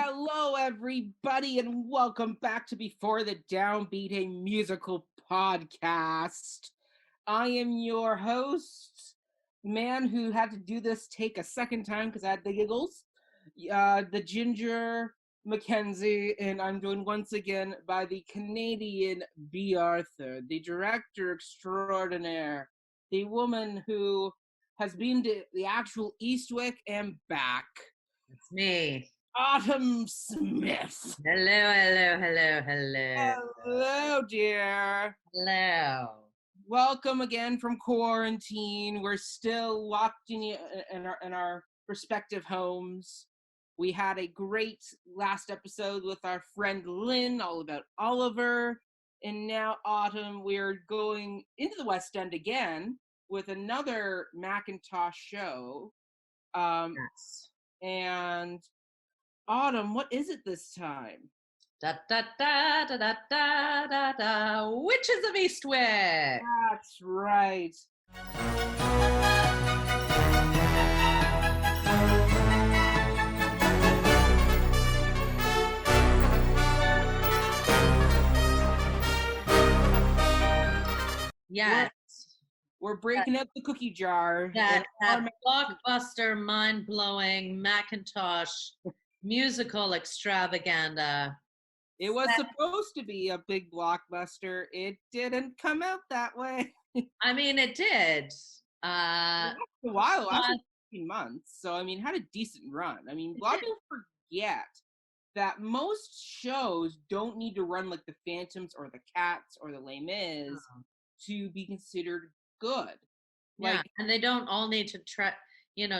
Hello, everybody, and welcome back to Before the Downbeat, a musical podcast. I am your host, man who had to do this take a second time because I had the giggles, the ginger Mackenzie, and I'm joined once again by the Canadian B. Arthur, the director extraordinaire, the woman who has been to the actual Eastwick and back. It's me. Autumn Smith. Hello. Hello, dear. Hello. Welcome again from quarantine. We're still locked in our respective homes. We had a great last episode with our friend Lynn, all about Oliver. And now, Autumn, we're going into the West End again with another Mackintosh show. Yes. And Autumn, what is it this time? Da da da da da da da da. Witches of Eastwick. That's right. Yes. We're breaking up the cookie jar. That blockbuster, mind-blowing Mackintosh musical extravaganza. It was supposed to be a big blockbuster. It didn't come out that way. I mean, it did. A while, after 15 months. So, I mean, had a decent run. I mean, a lot of people forget that most shows don't need to run like the Phantoms or the Cats or the Les Mis to be considered good. Yeah, and they don't all need to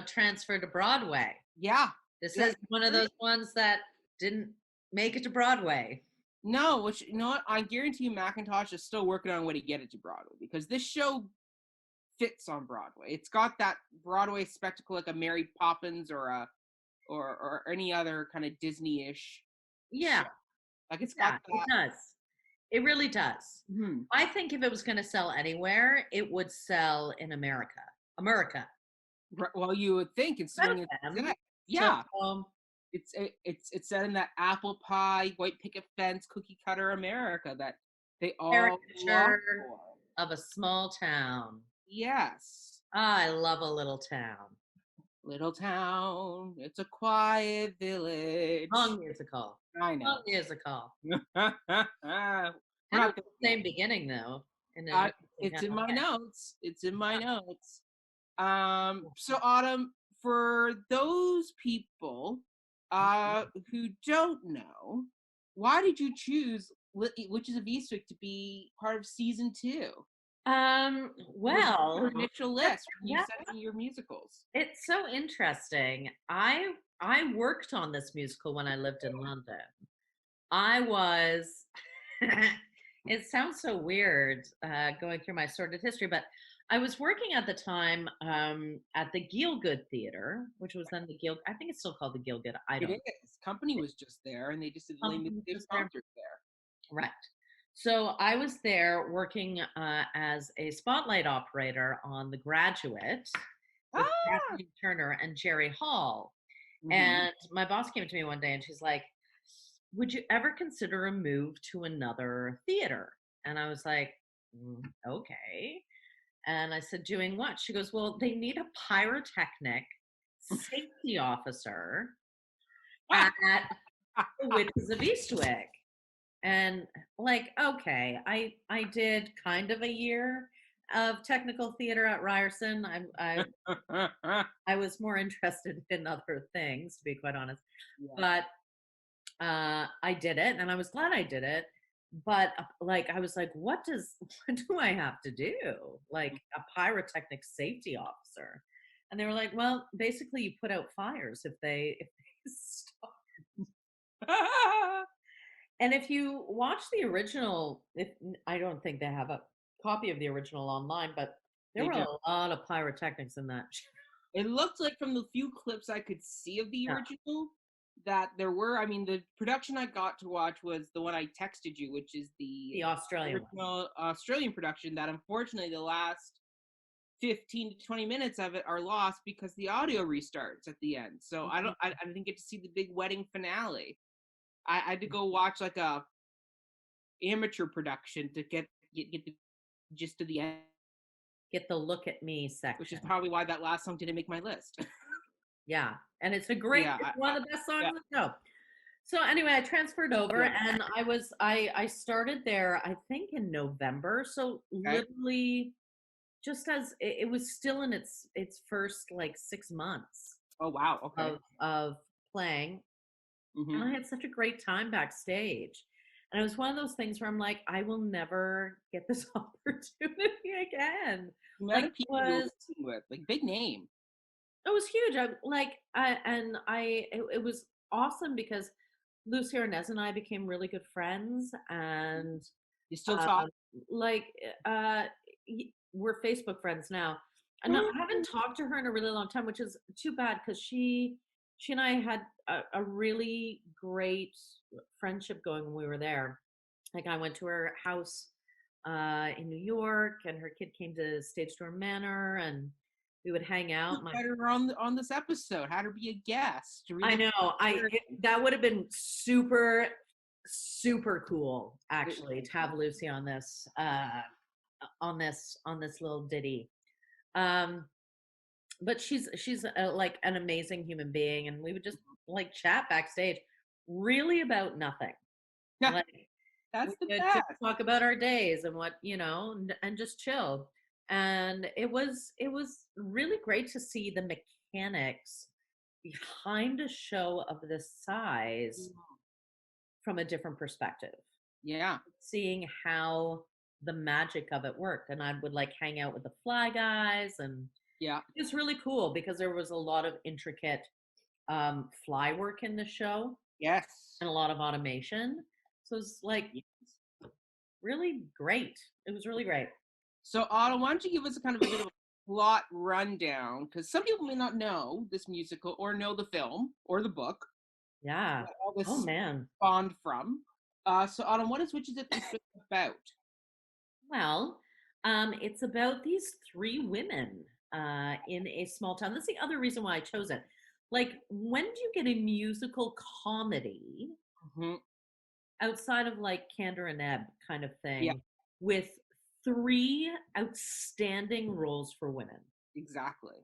transfer to Broadway. Yeah. This is one of those ones that didn't make it to Broadway. No, which, you know what? I guarantee you Mackintosh is still working on a way to get it to Broadway because this show fits on Broadway. It's got that Broadway spectacle like a Mary Poppins or any other kind of Disney-ish. Yeah. show. Like it's got that. It does. It really does. Mm-hmm. I think if it was going to sell anywhere, it would sell in America. Well, you would think, considering it's yeah. So, it's set in that apple pie, white picket fence, cookie cutter America that they all caricature of a small town. Yes. I love a little town. Little town, it's a quiet village. Long musical. I know. Long musical. Kind of the same beginning though. It's in my notes. It's in my notes. So Autumn, for those people who don't know, why did you choose Witches of Eastwick to be part of season 2? Well, your initial list when you said your musicals. It's so interesting. I worked on this musical when I lived in London. I was it sounds so weird going through my sordid history, but I was working at the time at the Gielgud Theatre, which was then the I think it's still called the Gielgud. It is. Company was just there, and they just did limited sponsors there. Right. So I was there working as a spotlight operator on The Graduate with Kathleen Turner and Jerry Hall. Mm-hmm. And my boss came to me one day and she's like, would you ever consider a move to another theater? And I was like, okay. And I said, doing what? She goes, well, they need a pyrotechnic safety officer at the Witches of Eastwick. And like, okay, I did kind of a year of technical theater at Ryerson. I was more interested in other things, to be quite honest. Yeah. But I did it, and I was glad I did it. But like, I was like, what do I have to do? Like a pyrotechnic safety officer? And they were like, well, basically, you put out fires if they start. And if you watch the original, I don't think they have a copy of the original online, but there were a lot of pyrotechnics in that. It looked like from the few clips I could see of the original that there were. I mean, the production I got to watch was the one I texted you, which is the Australian original Australian production that unfortunately the last 15 to 20 minutes of it are lost because the audio restarts at the end. So I didn't get to see the big wedding finale. I had to go watch like a amateur production to get the gist of the end. Get the look at me section. Which is probably why that last song didn't make my list. Yeah. And it's it's one of the best songs on the show. So anyway, I transferred over and I started there, I think in November. So literally just as it was still in its first like 6 months. Oh, wow. Okay. Of playing. And I had such a great time backstage. And it was one of those things where I'm like, I will never get this opportunity again. Like people with like big name. It was huge. It was awesome because Lucie Arnaz and I became really good friends, and you still talk. We're Facebook friends now. And I haven't talked to her in a really long time, which is too bad because she and I had a really great friendship going when we were there. Like I went to her house in New York, and her kid came to Stage Door Manor, and we would hang out. Had her on this episode. Had her be a guest. I know. That would have been super, super cool, actually, to have Lucie on this little ditty. But she's like an amazing human being, and we would just like chat backstage, really about nothing. Like, that's the best. Just talk about our days and what and just chill. And it was really great to see the mechanics behind a show of this size from a different perspective. Yeah. Seeing how the magic of it worked. And I would like hang out with the fly guys, and it was really cool because there was a lot of intricate fly work in the show. Yes. And a lot of automation. So it's like really great. It was really great. So, Otto, why don't you give us a kind of a bit of a plot rundown? Because some people may not know this musical or know the film or the book. Yeah. All this spawned from. So, Otto, what is Witches of Eastwick about? Well, it's about these 3 women in a small town. That's the other reason why I chose it. Like, when do you get a musical comedy outside of like Candor and Ebb kind of thing with 3 outstanding roles for women? Exactly.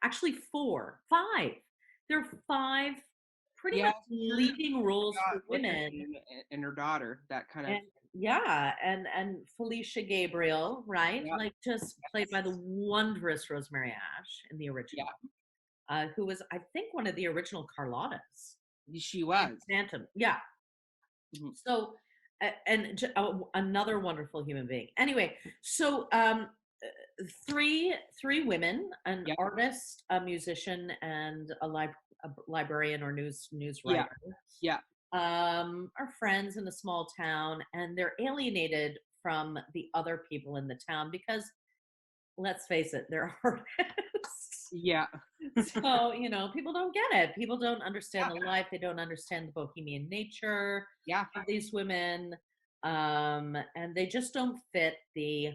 Actually 4, 5. There are 5 pretty much leading roles for women. And her daughter, that kind of. And Felicia Gabriel, right? Like just played by the wondrous Rosemary Ash in the original. Who was, I think, one of the original Carlottas. She was. Phantom. Yeah. So, and another wonderful human being. Anyway, so 3 women, an artist, a musician, and a librarian or news writer. Are friends in a small town, and they're alienated from the other people in the town because, let's face it, they're artists. Yeah. So, people don't get it. People don't understand the life. They don't understand the bohemian nature of these women. And they just don't fit the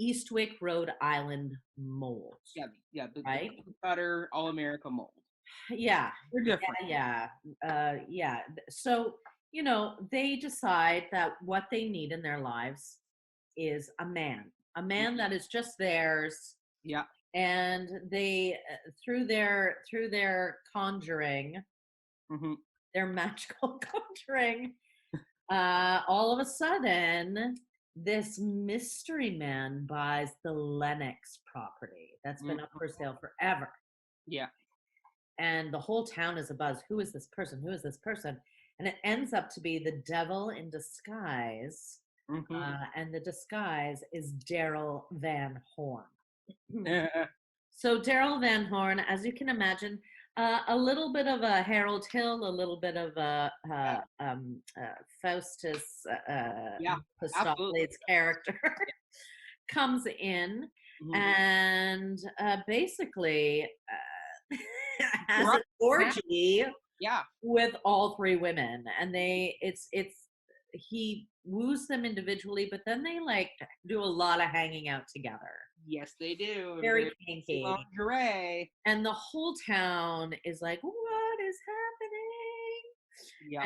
Eastwick, Rhode Island mold. Yeah. The butter all-America mold. Yeah. They're different. Yeah. So, they decide that what they need in their lives is a man that is just theirs. Yeah. And they, through their conjuring, their magical conjuring, all of a sudden, this mystery man buys the Lennox property that's been up for sale forever. Yeah. And the whole town is abuzz. Who is this person? Who is this person? And it ends up to be the devil in disguise. And the disguise is Daryl Van Horn. So Daryl Van Horn, as you can imagine, a little bit of a Harold Hill, a little bit of a Faustus Pistopheles character comes in and basically has an orgy with all 3 women, and it's he woos them individually, but then they like do a lot of hanging out together. Yes, they do. Very kinky. Lingerie. And the whole town is like, what is happening? Yeah.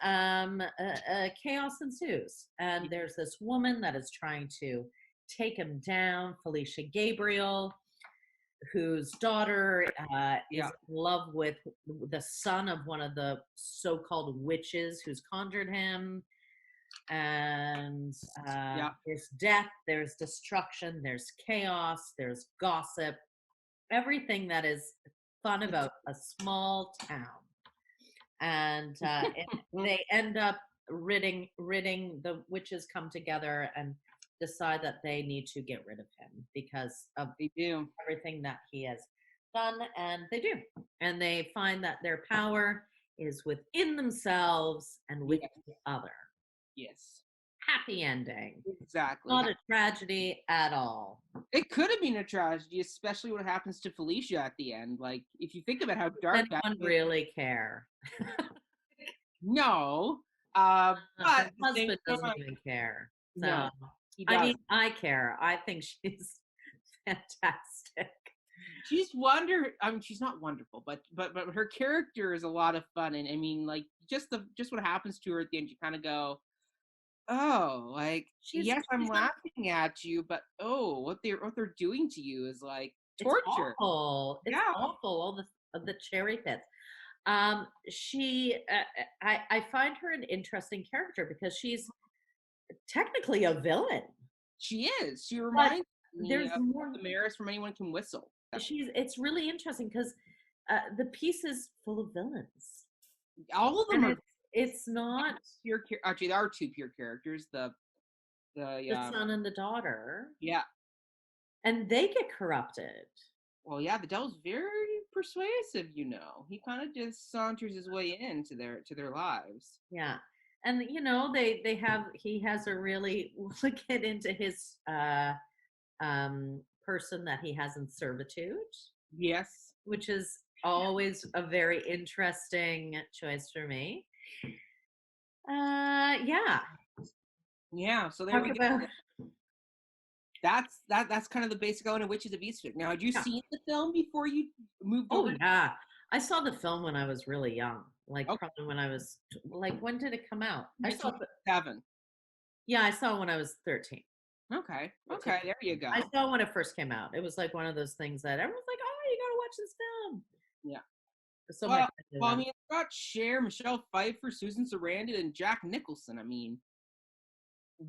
And chaos ensues. And there's this woman that is trying to take him down, Felicia Gabriel, whose daughter is in love with the son of one of the so-called witches who's conjured him. And there's death, there's destruction, there's chaos, there's gossip, everything that is fun about a small town. And they end up ridding the witches come together and decide that they need to get rid of him because of everything that he has done, and they do. And they find that their power is within themselves and with the other. Yes. Happy ending. Exactly. Not a tragedy at all. It could have been a tragedy, especially what happens to Felicia at the end. Like, if you think about how dark that anyone really care. No. But her husband doesn't even care. So, no, I mean, I care. I think she's fantastic. She's she's not wonderful, but her character is a lot of fun, and I mean, like, just what happens to her at the end, you kind of go, oh, like, yes, I'm laughing at you, but what they're doing to you is like torture. It's awful. It's awful. All the cherry pits. I find her an interesting character because she's technically a villain. She is. She reminds me there's of more the Mayoress from Anyone Can Whistle. It's really interesting because the piece is full of villains. All of them are. It's not pure. Actually, there are two pure characters: the son and the daughter. Yeah, and they get corrupted. Well, yeah, the devil's very persuasive. He kind of just saunters his way into their lives. Yeah, and he has a really we'll get into his person that he has in servitude. Yes, which is always a very interesting choice for me. So there we go. That's kind of the basic element of Witches of Eastwick. Now, had you seen the film before you moved over? Oh yeah, I saw the film when I was really young. Probably when I was when did it come out? I saw it 7. Yeah, I saw it when I was 13. Okay, there you go. I saw it when it first came out. It was like one of those things that everyone's like, "Oh, you got to watch this film." Yeah. So I mean, it's got Cher, Michelle Pfeiffer, Susan Sarandon, and Jack Nicholson. I mean,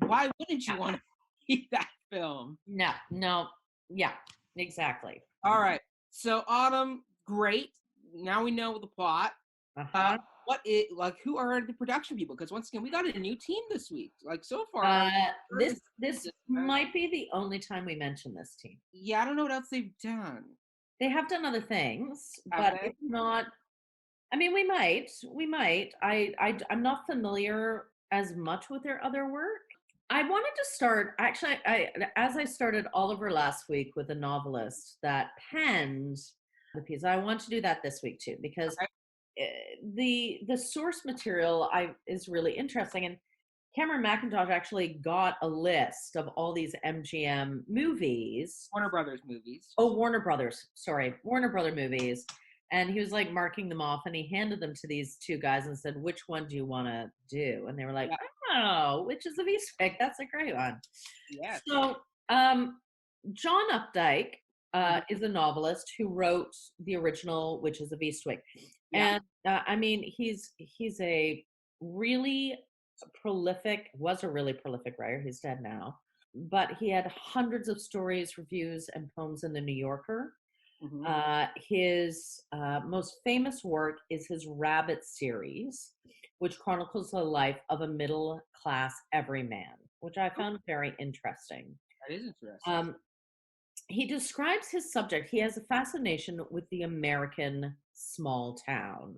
why wouldn't you want to see that film? No, yeah, exactly. All right, so Autumn, great. Now we know the plot. Who are the production people? Because once again, we got a new team this week. Like, so far, this might be the only time we mention this team. Yeah, I don't know what else they've done. They have done other things, but it's not. I mean, we might. I'm not familiar as much with their other work. I wanted to start, actually, as I started Oliver last week with a novelist that penned the piece, I want to do that this week too, because the source material is really interesting. And Cameron Mackintosh actually got a list of all these MGM movies. Warner Brothers movies. Oh, Warner Brothers movies. And he was like marking them off, and he handed them to these two guys and said, which one do you want to do? And they were like, oh, Witches of Eastwick. That's a great one. Yeah. So John Updike is a novelist who wrote the original Witches of Eastwick. Yeah. And I mean, he's a really was a really prolific writer. He's dead now. But he had hundreds of stories, reviews, and poems in the New Yorker. Mm-hmm. His most famous work is his Rabbit series, which chronicles the life of a middle-class everyman, which I found very interesting. That is interesting. He describes his subject. He has a fascination with the American small town,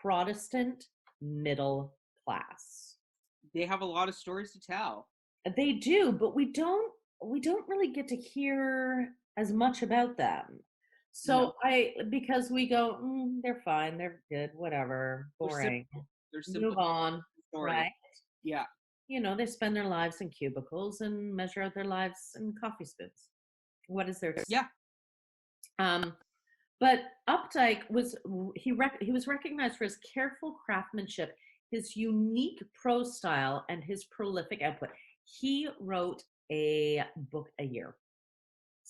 Protestant middle class. They have a lot of stories to tell. They do, but we don't really get to hear as much about them. So because we go, they're fine, they're good, whatever, boring. Move on, right? Yeah. You know, they spend their lives in cubicles and measure out their lives in coffee spoons. What is there? Yeah. But Updike was he was recognized for his careful craftsmanship, his unique prose style, and his prolific output. He wrote a book a year.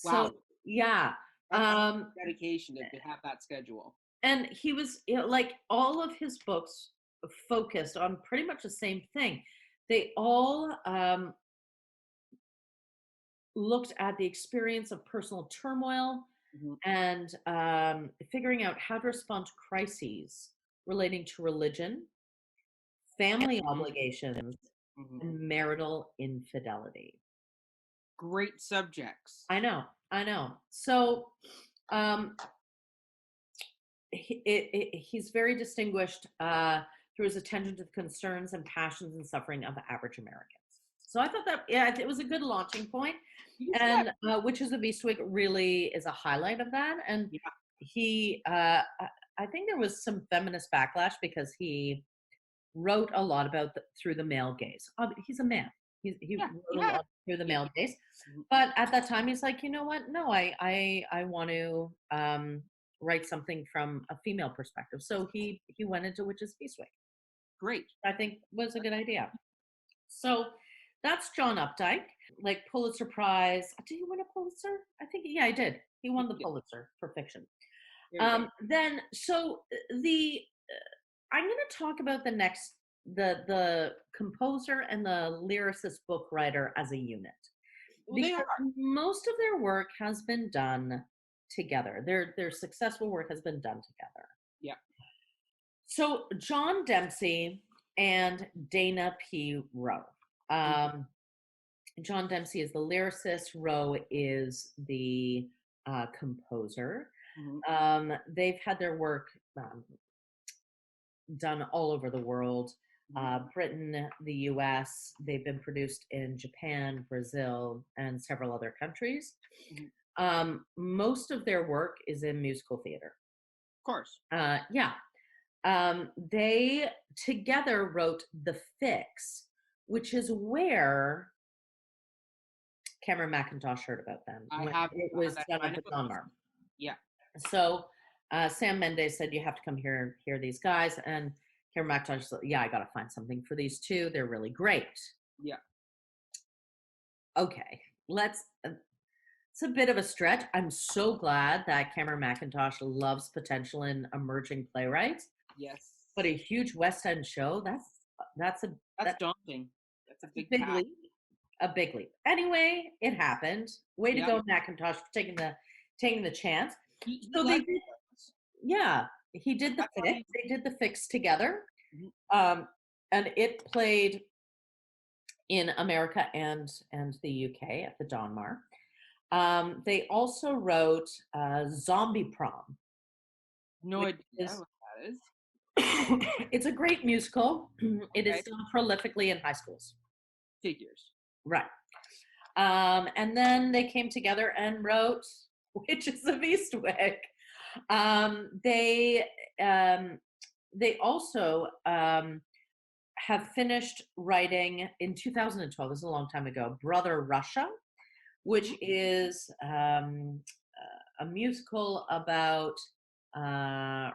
Wow. So yeah, That's dedication to have that schedule. and he was, you know, like all of his books focused on pretty much the same thing. They all looked at the experience of personal turmoil and figuring out how to respond to crises relating to religion, family obligations, and marital infidelity. Great subjects. I know. So he's very distinguished through his attention to the concerns and passions and suffering of average Americans. So I thought that, yeah, it was a good launching point. And Witches of Eastwick really is a highlight of that. And he, I think there was some feminist backlash because he wrote a lot about through the male gaze. He's a man. He wrote a lot through the male gaze. But at that time, he's like, you know what? No, I want to write something from a female perspective. So he went into Witches of Eastwick. Great. I think was a good idea. So that's John Updike, like Pulitzer Prize. Did he win a Pulitzer? I think, yeah, he did. He won the Pulitzer for fiction. Then, so I'm going to talk about the composer and the lyricist book writer as a unit. Because most of their work has been done together. Their successful work has been done together. Yeah. So John Dempsey and Dana P. Rowe. John Dempsey is the lyricist. Rowe is the composer. They've had their work done all over the world. Britain, the US. They've been produced in Japan, Brazil, and several other countries. Most of their work is in musical theater. Of course. Yeah. They together wrote The Fix, which is where Cameron Mackintosh heard about them. It was done at the Donmar. Yeah. So Sam Mendes said, you have to come here and hear these guys. And Cameron Mackintosh said, yeah, I got to find something for these two. They're really great. Yeah. Okay, it's a bit of a stretch. I'm so glad that Cameron Mackintosh loves potential in emerging playwrights. Yes. But a huge West End show, that's daunting. That's a big leap. A big leap. Anyway, it happened. Way to go, Mackintosh, for taking the chance. He did the Fix. They did The Fix together. And it played in America and the UK at the Donmar. They also wrote Zombie Prom. No idea what that is. It's a great musical. It is done prolifically in high schools. Figures. Right. And then they came together and wrote Witches of Eastwick. They also have finished writing in 2012, this is a long time ago, Brother Russia, which is a musical about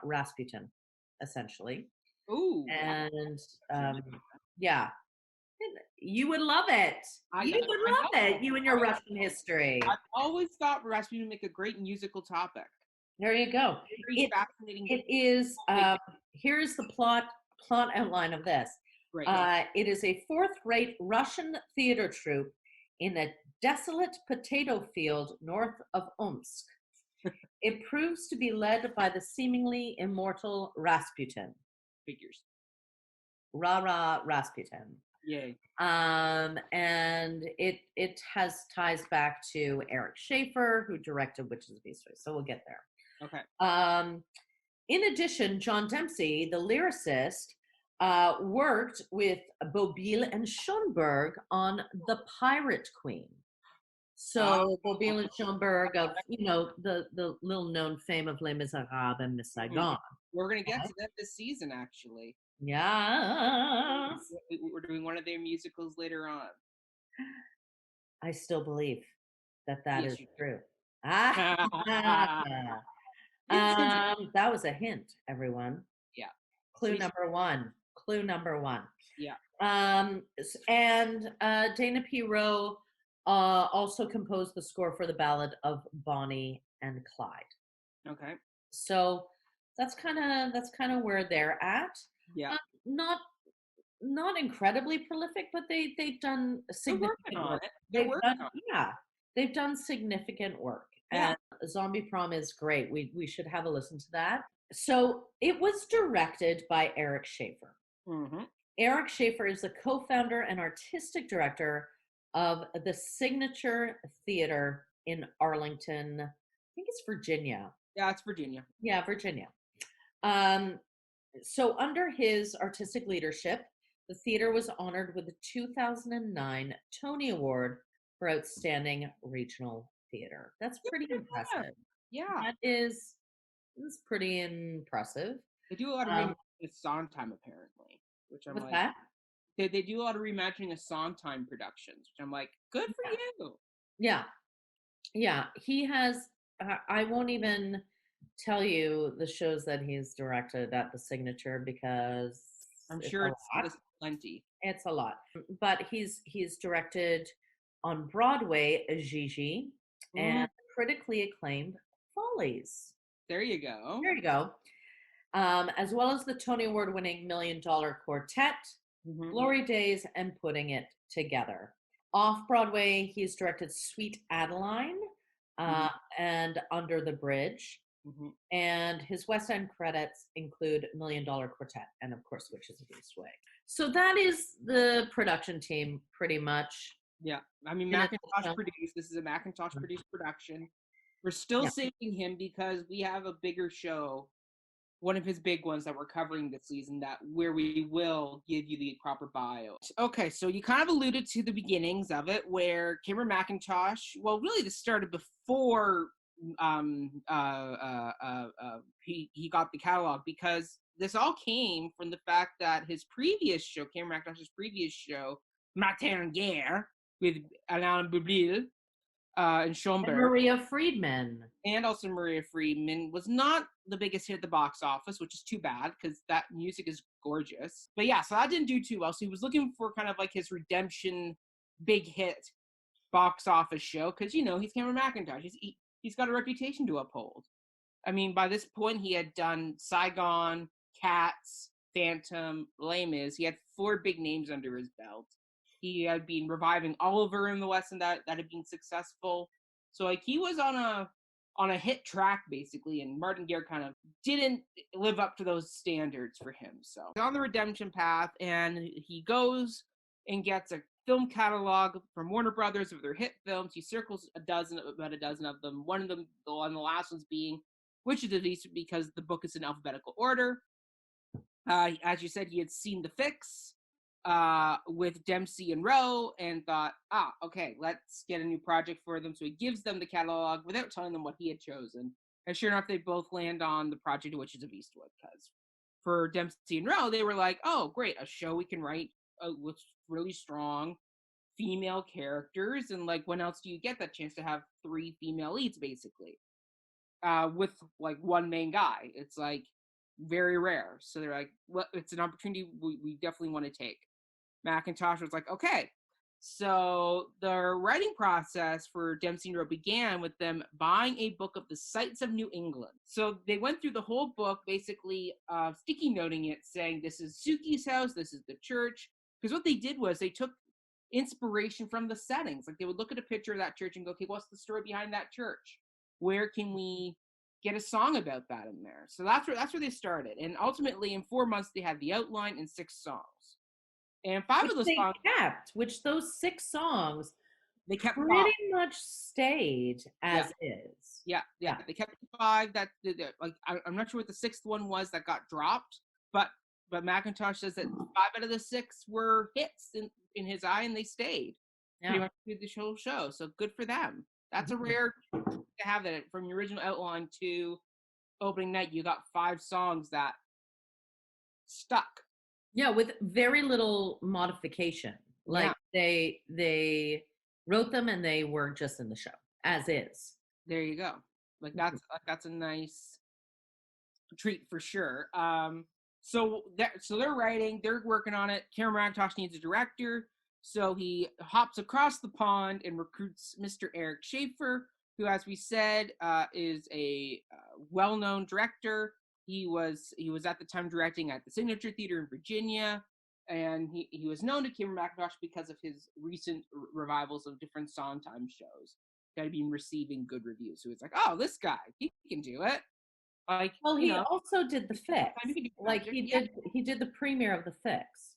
Rasputin, essentially. Ooh. And yeah, you would love it. You would love it, you and your Russian history. I've always thought Rasputin would make a great musical topic. There you go. Fascinating. It is, here's the plot outline of this. Right. It is a fourth-rate Russian theater troupe in a desolate potato field north of Omsk. It proves to be led by the seemingly immortal Rasputin. Figures. Rah-rah Rasputin. Yay. And it has ties back to Eric Schaefer, who directed Witches of Eastwick. So we'll get there. Okay. In addition, John Dempsey, the lyricist, worked with Bobille and Schoenberg on The Pirate Queen. So Bobille and Schoenberg of, the little known fame of Les Miserables and Miss Saigon. We're going to get to that this season, actually. Yeah. we're doing one of their musicals later on. I still believe that Yes, is you true. do. That was a hint, everyone. Yeah. Clue number one. Clue number one. Yeah. And Dana P. Rowe also composed the score for the ballad of Bonnie and Clyde. Okay. So that's kind of where they're at. Yeah. Not incredibly prolific, but they've done significant work. They've done significant work. Yeah. And Zombie Prom is great. We should have a listen to that. So it was directed by Eric Schaefer. Mm-hmm. Eric Schaefer is the co-founder and artistic director of the Signature Theater in Arlington. I think it's Virginia. Yeah, it's Virginia. Yeah, Virginia. So under his artistic leadership, the theater was honored with the 2009 Tony Award for Outstanding Regional Theater. That's pretty impressive. Yeah. That is pretty impressive. They do a lot of reimagining of Sondheim, apparently, which I'm what's like, that? They do a lot of reimagining of Sondheim productions, which I'm like, good for you. Yeah. Yeah. He has, I won't even tell you the shows that he's directed at the Signature because I'm sure it's plenty. It's a lot. But he's directed on Broadway Gigi and critically acclaimed Follies. There you go. There you go. As well as the Tony Award-winning $1 Million Quartet, Glory Days, and Putting It Together. Off-Broadway, he's directed Sweet Adeline and Under the Bridge. And his West End credits include $1 Million Quartet and, of course, Witches of Eastwick. So that is the production team, pretty much. Yeah. I mean, Mackintosh produced. This is a Mackintosh-produced production. We're still saving him because we have a bigger show, one of his big ones that we're covering this season, where we will give you the proper bio. Okay, so you kind of alluded to the beginnings of it, where Cameron Mackintosh, well, really this started before he got the catalog, because this all came from the fact that his previous show, Cameron Mackintosh's previous show, Matin Guerre, with Alain Boublil, and Schoenberg. And Maria Friedman. And also Maria Friedman was not the biggest hit at the box office, which is too bad because that music is gorgeous. But yeah, so that didn't do too well. So he was looking for kind of like his redemption big hit box office show because, you know, he's Cameron Mackintosh. He's got a reputation to uphold. I mean, by this point, he had done Saigon, Cats, Phantom, Les Mis. He had 4 big names under his belt. He had been reviving Oliver in the West End that had been successful. So like he was on a hit track basically, and Martin Guerre kind of didn't live up to those standards for him. So he's on the redemption path, and he goes and gets a film catalog from Warner Brothers of their hit films. He circles about a dozen of them. One of them, the last one's being Witches of Eastwick, because the book is in alphabetical order. As you said, he had seen The Fix with Dempsey and Rowe and thought, okay, let's get a new project for them. So he gives them the catalog without telling them what he had chosen. And sure enough, they both land on the project Witches of Eastwick, because for Dempsey and Rowe, they were like, oh, great, a show we can write with really strong female characters. And like, when else do you get that chance to have 3 female leads, basically, with like one main guy? It's like very rare. So they're like, well, it's an opportunity we definitely want to take. Mackintosh was like, okay. So the writing process for Dempsey and Rowe began with them buying a book of the sights of New England. So they went through the whole book, basically sticky noting it, saying this is Suki's house, this is the church. Because what they did was they took inspiration from the settings. Like they would look at a picture of that church and go, okay, what's the story behind that church? Where can we get a song about that in there? So that's where they started. And ultimately, in 4 months, they had the outline and 6 songs. And 5 of those songs which those 6 songs they kept pretty much stayed as is. Yeah. They kept 5. That like I'm not sure what the 6th one was that got dropped, but Mackintosh says that 5 out of the 6 were hits in his eye, and they stayed pretty much through the whole show. So good for them. That's a rare to have that from your original outline to opening night. You got 5 songs that stuck. Yeah, with very little modification. Yeah, Like they wrote them and they were just in the show as is. there you go. That's a nice treat for sure. So they're writing, they're working on it. Cameron Mackintosh needs a director, so he hops across the pond and recruits Mr. Eric Schaefer, who, as we said, is a well-known director. He was at the time directing at the Signature Theater in Virginia, and he was known to Cameron Mackintosh because of his recent revivals of different Sondheim shows that had been receiving good reviews. So it's like, oh, this guy, he can do it. Like, Well, you he know, also did the fix. time you can do Like magic. Yeah, he did the premiere of the fix.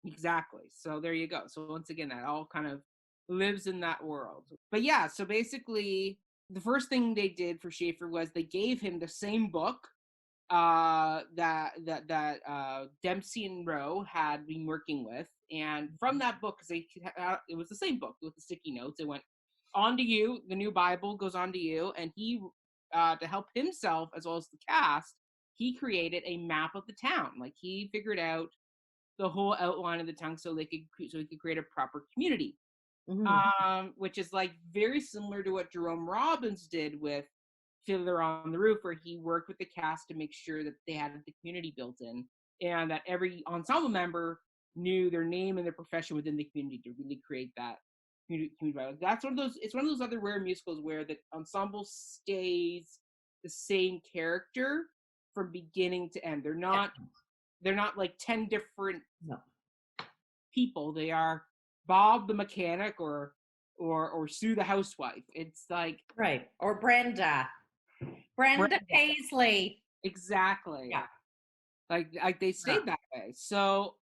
exactly. So there you go. So once again, that all kind of lives in that world. But yeah, so basically, the first thing they did for Schaefer was they gave him the same book that Dempsey and Rowe had been working with, and from that book, because it was the same book with the sticky notes. It went on to you. The new Bible goes on to you, and he, to help himself as well as the cast, he created a map of the town. Like, he figured out the whole outline of the town so he could create a proper community. Mhm. Which is like very similar to what Jerome Robbins did with Fiddler on the Roof, where he worked with the cast to make sure that they had the community built in, and that every ensemble member knew their name and their profession within the community to really create that community. That's one of those. It's one of those other rare musicals where the ensemble stays the same character from beginning to end. They're Yeah. not. They're not like 10 different No. people. They are Bob the mechanic or Sue the housewife. It's like Right. Or Brenda. Brenda Brenda. Paisley. Exactly. Yeah. Like they Yeah. stayed that way. So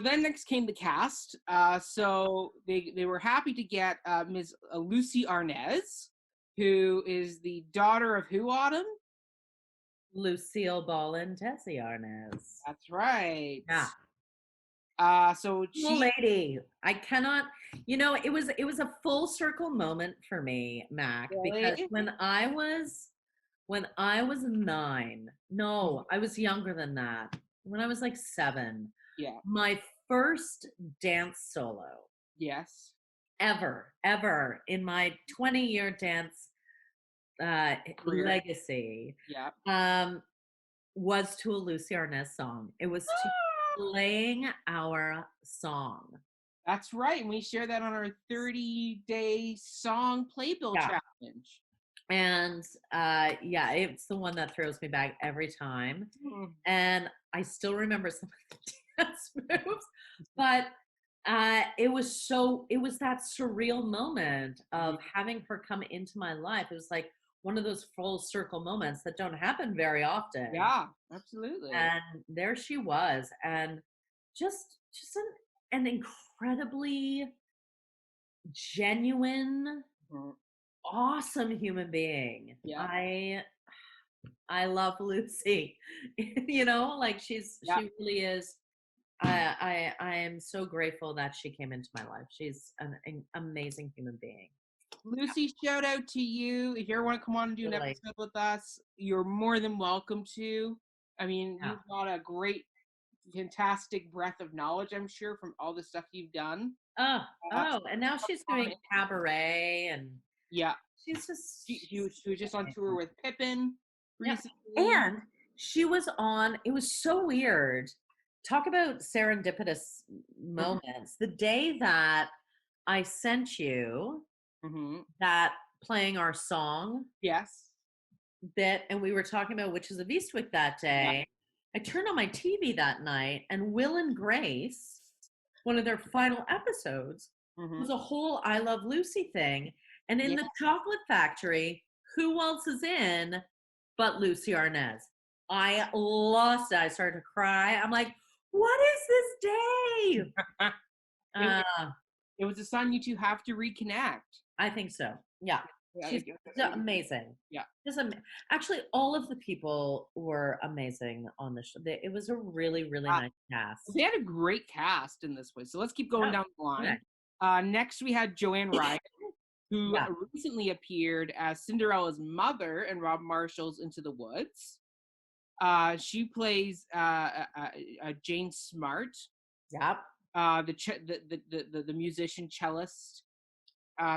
then next came the cast. So they were happy to get Ms. Lucie Arnaz, who is the daughter of who, Autumn? Lucille Ball and Tessie Arnaz. That's right. Yeah. So Cool she lady. I cannot, it was a full circle moment for me, Mac, because really when I was 9, no, I was younger than that. When I was like 7, yeah, my first dance solo yes, ever in my 20-year dance career, legacy yeah. was to a Lucie Arnaz song. It was to playing our song. That's right. And we share that on our 30-day song playbill Yeah. challenge. And yeah, it's the one that throws me back every time. Mm. And I still remember some of the dance moves, but it was that surreal moment of having her come into my life. It was like one of those full circle moments that don't happen very often. Yeah, absolutely. And there she was, and just an incredibly genuine, Mhm. awesome human being. Yeah. I love Lucy. Like Yeah. she really is. I am so grateful that she came into my life. She's an amazing human being. Lucy, shout out to you. If you ever want to come on and do an Really. episode with us, you're more than welcome to. I mean, Yeah. you've got a great, fantastic breadth of knowledge, I'm sure, from all the stuff you've done. And now she's doing cabaret, and Yeah. she's just She was just on tour with Pippin yeah. recently. And she was on, it was so weird. Talk about serendipitous moments. The day that I sent you Mm-hmm. that playing our song Yes. bit, and we were talking about Witches of Eastwick that day, I turned on my TV that night, and Will and Grace, one of their final episodes, was a whole I Love Lucy thing. And in the chocolate factory, who else is in but Lucie Arnaz? I lost it. I started to cry. I'm like, what is this day? It was a sign you two have to reconnect. I think so. Yeah. She's amazing. Yeah. Actually, all of the people were amazing on the show. It was a really, really nice cast. They had a great cast in this way. So let's keep going down the line. Okay. Next, we had Joanna Riding, who recently appeared as Cinderella's mother in Rob Marshall's Into the Woods. She plays Jane Smart, Yep. the musician cellist,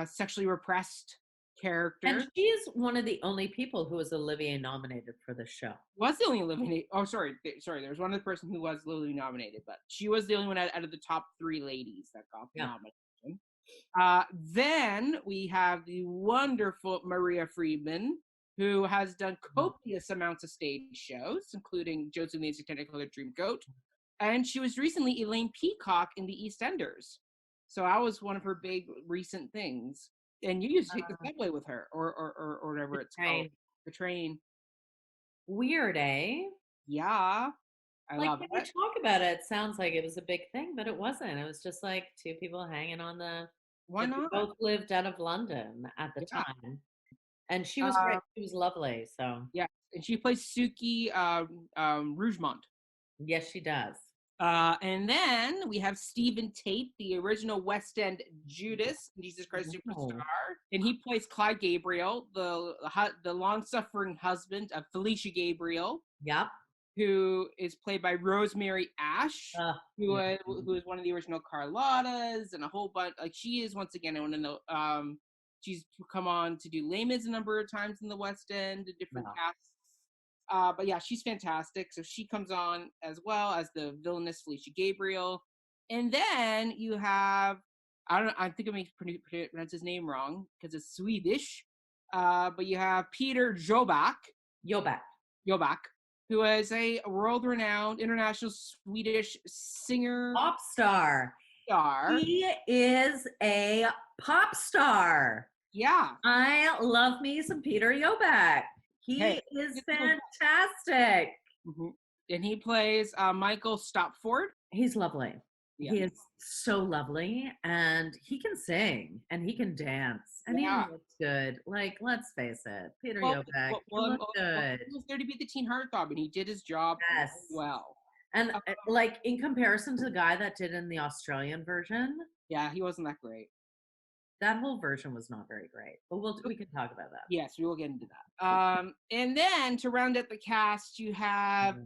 sexually repressed character. And she's one of the only people who was Olivier nominated for the show. Was the only eliminated. Oh, sorry. There was one other person who was Lily nominated, but she was the only one out of the top 3 ladies that got the nomination. Then we have the wonderful Maria Friedman, who has done copious amounts of stage shows, including Josie and the Technicolor Dreamcoat, and she was recently Elaine Peacock in the EastEnders. So that was one of her big recent things. And you used to take the subway with her, or whatever it's called, the train. Weird, eh? Yeah, I love when it. you talk about it, it sounds like it was a big thing, but it wasn't. It was just like 2 people hanging on the. Why not? They both lived out of London at the time, and she was great. She was lovely. So yeah, and she plays Suki Rougemont. Yes, she does. And then we have Stephen Tate, the original West End Judas, Jesus Christ Superstar, and he plays Clyde Gabriel, the long-suffering husband of Felicia Gabriel. Yep. Who is played by Rosemary Ash, who is one of the original Carlottas, and a whole bunch. Like, she is once again one of the she's come on to do Les Mis a number of times in the West End, different casts. But yeah, she's fantastic. So she comes on as well as the villainous Felicia Gabriel. And then you have, I think I may pronounce his name wrong because it's Swedish. But you have Peter Jöback, who is a world-renowned international Swedish singer. Pop star. He is a pop star. Yeah. I love me some Peter Jöback. He is fantastic. Mm-hmm. And he plays Michael Stopford. He's lovely. Yeah. He is so lovely, and he can sing, and he can dance, and he looks good. Like, let's face it, Peter Jöback, he looked good. He was there to be the teen heartthrob, and he did his job well. And like, in comparison to the guy that did in the Australian version, yeah, he wasn't that great. That whole version was not very great, but we can talk about that. Yes, we will get into that. And then to round out the cast, you have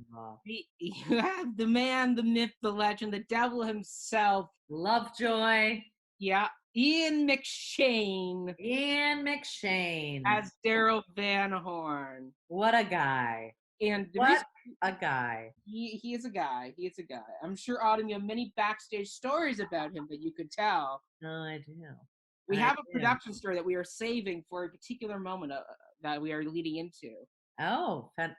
the man, the myth, the legend, the devil himself, Lovejoy. Yeah, Ian McShane. As Daryl Van Horn. What a guy! And what a guy! He is a guy. He is a guy. I'm sure, Autumn, you have many backstage stories about him that you could tell. No, I do. We have a production story that we are saving for a particular moment that we are leading into. Oh, that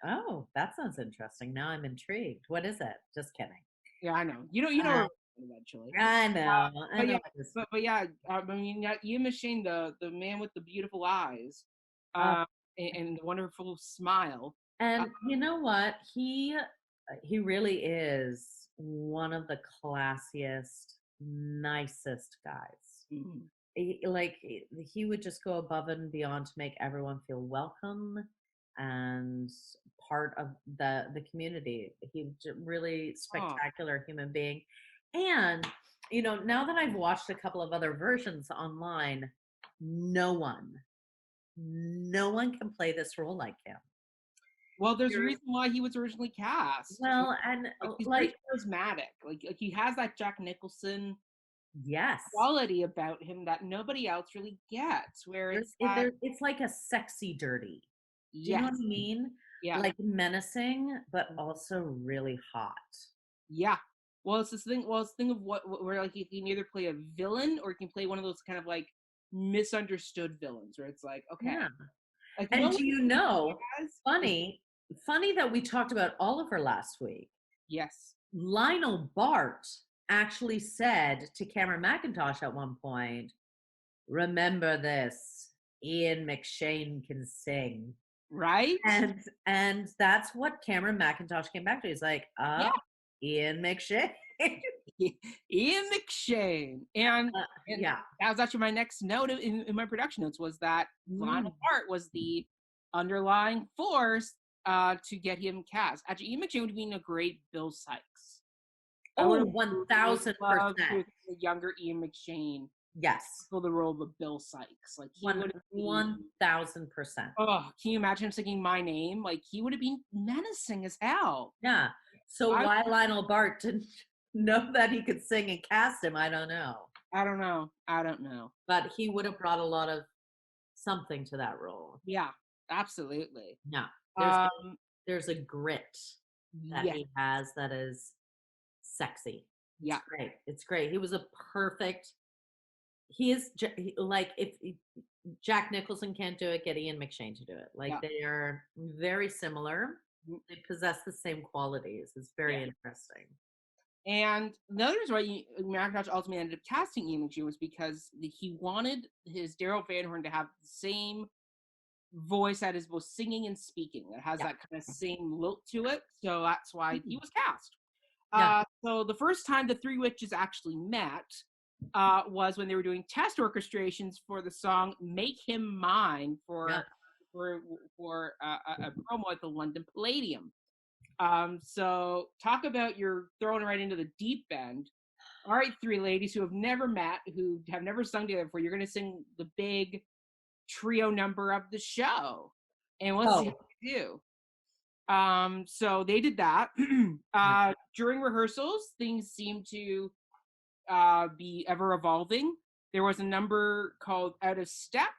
sounds interesting. Now I'm intrigued. What is it? Just kidding. Yeah, I know. You know eventually. I know. But yeah, I mean, Ian McShane, the man with the beautiful eyes, and the wonderful smile. And you know what? He really is one of the classiest, nicest guys. Mm-hmm. He would just go above and beyond to make everyone feel welcome and part of the community. He's a really spectacular human being. And now that I've watched a couple of other versions online, no one can play this role like him. Well, there's a reason why he was originally cast. Well, and he's very charismatic. Like he has that Jack Nicholson quality about him that nobody else really gets. Where it's like a sexy dirty. Do you know what I mean? Yeah. Like menacing, but also really hot. Yeah. Well, it's this thing. Well, it's thing of where like you can either play a villain or you can play one of those kind of like misunderstood villains, where it's like, okay. Yeah. Like, and do you know? Funny that we talked about Oliver last week. Yes. Lionel Bart actually said to Cameron Mackintosh at one point, "Remember this, Ian McShane can sing." Right? And that's what Cameron Mackintosh came back to. He's like, Ian McShane. Ian McShane. And that was actually my next note in my production notes, was that Lionel Bart was the underlying force to get him cast. Actually, Ian McShane would have been a great Bill Sykes. Oh, 1,000%. The younger Ian McShane. Yes. fill the role of Bill Sykes. Like he would have been 1000%. Oh, can you imagine him singing My Name? Like he would have been menacing as hell. Yeah. So why Lionel Bart didn't know that he could sing and cast him, I don't know. I don't know. But he would have brought a lot of something to that role. Yeah, absolutely. Yeah. There's a grit that he has that is sexy. Yeah. It's great. It's great. He was a perfect. He is like if Jack Nicholson can't do it, get Ian McShane to do it. Like they are very similar. They possess the same qualities. It's very interesting. And the other reason why Mackintosh ultimately ended up casting Ian McShane was because he wanted his Daryl Van Horn to have the same voice that is both singing and speaking. That has that kind of same lilt to it. So that's why he was cast. So the first time the three witches actually met was when they were doing test orchestrations for the song "Make Him Mine" for a promo at the London Palladium. So talk about you're thrown right into the deep end. All right, three ladies who have never met, who have never sung together before, you're going to sing the big trio number of the show, and let's see what you do. So they did that. During rehearsals, things seemed to be ever evolving. There was a number called Out of Step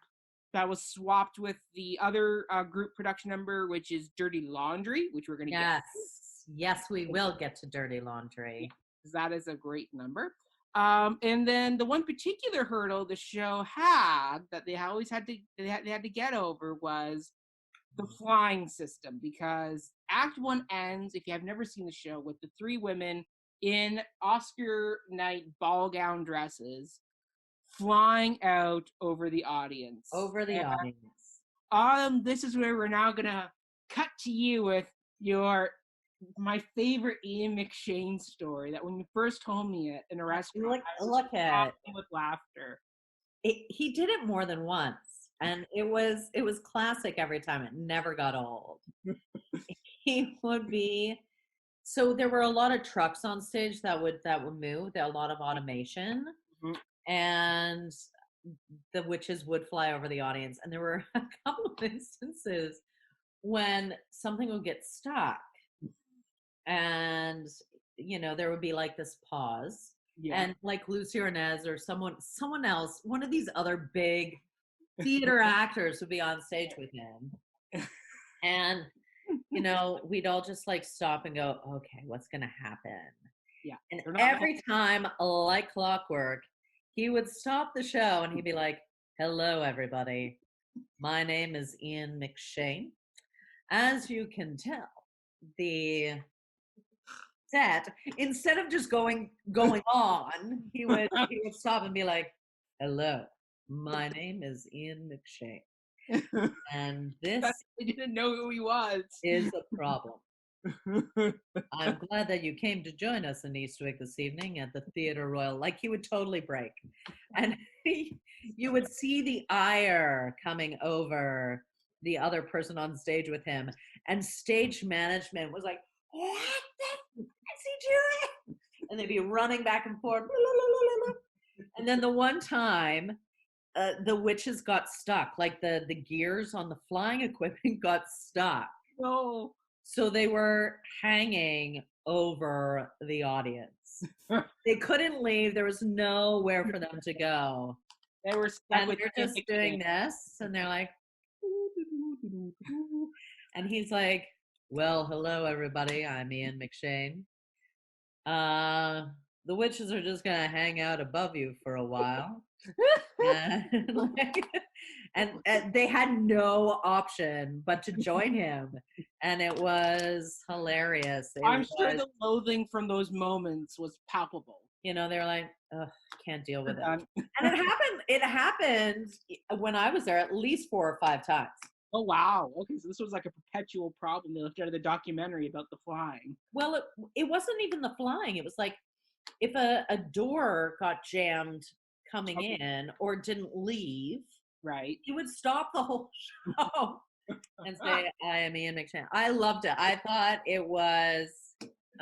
that was swapped with the other group production number, which is Dirty Laundry, which we're going to get to. Yes, we will get to Dirty Laundry. That is a great number. And then the one particular hurdle the show had that they always had to get over was the flying system, because Act 1 ends, if you have never seen the show, with the three women in Oscar night ball gown dresses flying out over the audience. This is where we're now gonna cut to you with my favorite Ian McShane story. That when you first told me it in a restaurant, look at it with laughter. He did it more than once, and it was classic every time. It never got old. He would be. So there were a lot of trucks on stage that would move. There a lot of automation, and the witches would fly over the audience. And there were a couple of instances when something would get stuck, and there would be like this pause, and like Lucie Arnaz or someone else, one of these other big theater actors would be on stage with him, and we'd all just like stop and go, okay, what's gonna happen? And every time, like clockwork, he would stop the show and he'd be like, hello everybody, my name is Ian McShane. As you can tell, the set, instead of just going on, he would stop and be like, hello, my name is Ian McShane. And this I didn't know who he was. Is a problem. I'm glad that you came to join us in Eastwick this evening at the Theatre Royal. Like he would totally break. And you would see the ire coming over the other person on stage with him. And stage management was like, what is he doing? And they'd be running back and forth. And then the one time, the witches got stuck. Like the gears on the flying equipment got stuck. No. So they were hanging over the audience. They couldn't leave. There was nowhere for them to go. They were stuck, and they're just doing this, and they're like, and he's like, well, hello everybody, I'm Ian McShane. The witches are just gonna hang out above you for a while. And they had no option but to join him, and it was hilarious. I'm sure the loathing from those moments was palpable. They're like, ugh, can't deal with it. And it happened when I was there at least 4 or 5 times. Oh wow, okay, so this was like a perpetual problem they left out of the documentary about the flying. Well, it wasn't even the flying. It was like if a door got jammed coming in or didn't leave, right, he would stop the whole show and say, I am Ian McShane. I loved it. I thought it was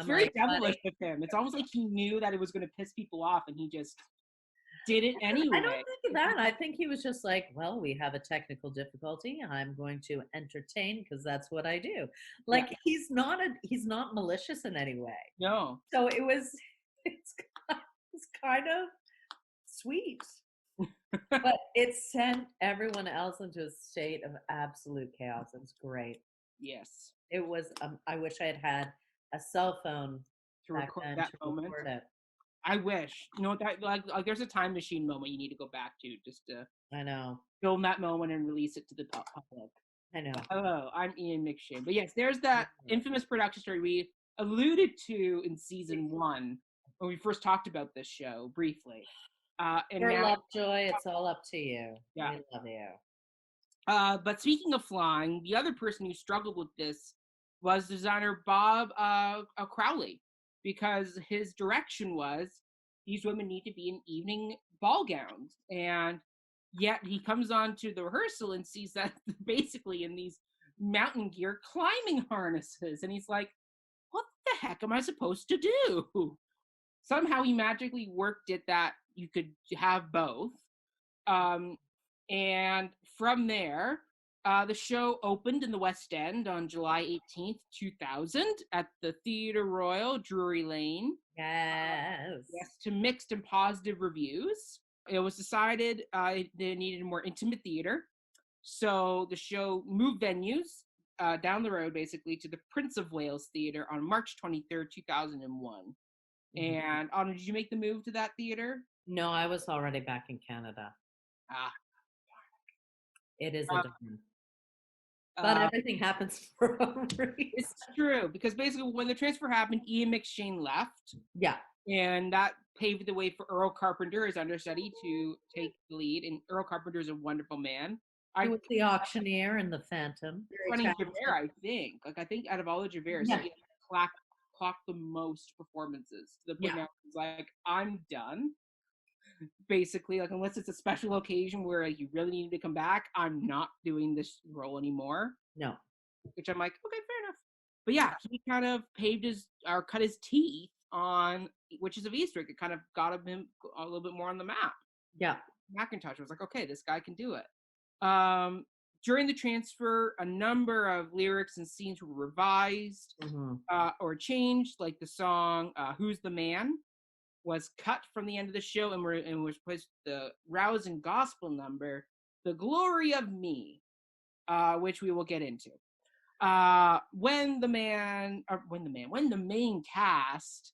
very devilish with him. It's almost like he knew that it was going to piss people off and he just did it anyway. I don't think that. I think he was just like, well, we have a technical difficulty. I'm going to entertain because that's what I do. Like he's not malicious in any way. No. So it's kind of sweet. But it sent everyone else into a state of absolute chaos. It was great. Yes. It was I wish I had a cell phone to record that moment. It. I wish. You know that like there's a time machine moment you need to go back to just to I know. film that moment and release it to the public. I know. Hello, I'm Ian McShane. But yes, there's that infamous production story we alluded to in season 1 when we first talked about this show briefly. And Your now, Lovejoy, it's all up to you. Yeah. We love you. But speaking of flying, the other person who struggled with this was designer Bob Crowley, because his direction was these women need to be in evening ball gowns. And yet he comes on to the rehearsal and sees that basically in these mountain gear climbing harnesses. And he's like, what the heck am I supposed to do? Somehow he magically worked it that you could have both. And from there, the show opened in the West End on July 18th, 2000 at the Theatre Royal, Drury Lane. Yes, to mixed and positive reviews. It was decided they needed a more intimate theater. So the show moved venues down the road, basically, to the Prince of Wales Theatre on March 23rd, 2001. And Anna, did you make the move to that theater? No, I was already back in Canada. It is a different. But everything happens for a reason. It's true, because basically when the transfer happened, Ian McShane left. Yeah. And that paved the way for Earl Carpenter, his understudy, to take the lead. And Earl Carpenter is a wonderful man. He was the auctioneer in The Phantom. Funny Javert, I think. Like, I think out of all the Javerts, he clocked the most performances. To the point now, he's like, I'm done. Basically, like, unless it's a special occasion where like, you really need to come back, I'm not doing this role anymore. No. Which I'm like, okay, fair enough. But yeah, he kind of cut his teeth on Witches of Eastwick. It kind of got him a little bit more on the map. Yeah. Mackintosh was like, okay, this guy can do it. During the transfer, a number of lyrics and scenes were revised or changed, like the song Who's the Man was cut from the end of the show and was placed the rousing gospel number, The Glory of Me, which we will get into. When the main cast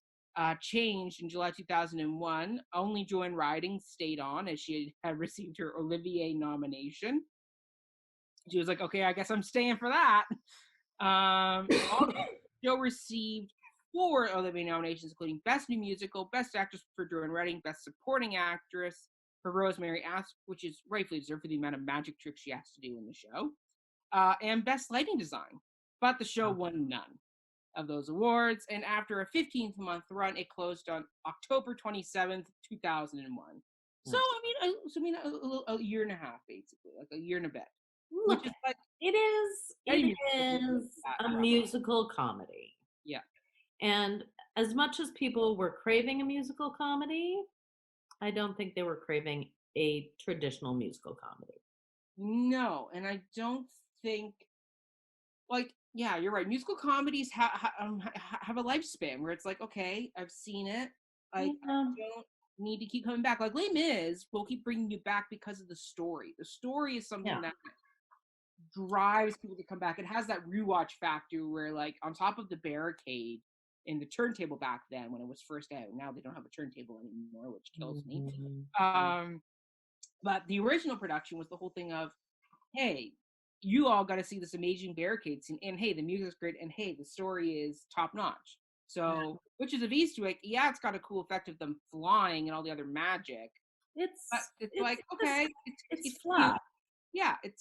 changed in July 2001, only Joanna Riding stayed on as she had received her Olivier nomination. She was like, okay, I guess I'm staying for that. The show received 4 Olivier nominations, including Best New Musical, Best Actress for Joanna Riding, Best Supporting Actress for Rosemary Asp, which is rightfully deserved for the amount of magic tricks she has to do in the show, and Best Lighting Design. But the show won none of those awards, and after a 15-month run, it closed on October 27th, 2001. So, I mean, a year and a half, basically, like a year and a bit. Look, which is like, it is a musical comedy. Yeah. And as much as people were craving a musical comedy, I don't think they were craving a traditional musical comedy. No, and I don't think, like, yeah, you're right. Musical comedies have a lifespan where it's like, okay, I've seen it. I don't need to keep coming back. Like Les Mis will keep bringing you back because of the story. The story is something that drives people to come back. It has that rewatch factor where, like, on top of the barricade in the turntable back then when it was first out, now they don't have a turntable anymore, which kills me. But the original production was the whole thing of, hey, you all got to see this amazing barricade scene, and hey, the music's great, and hey, the story is top notch. So, Witches of Eastwick, it's got a cool effect of them flying and all the other magic. It's like, okay, it's flat. Yeah, it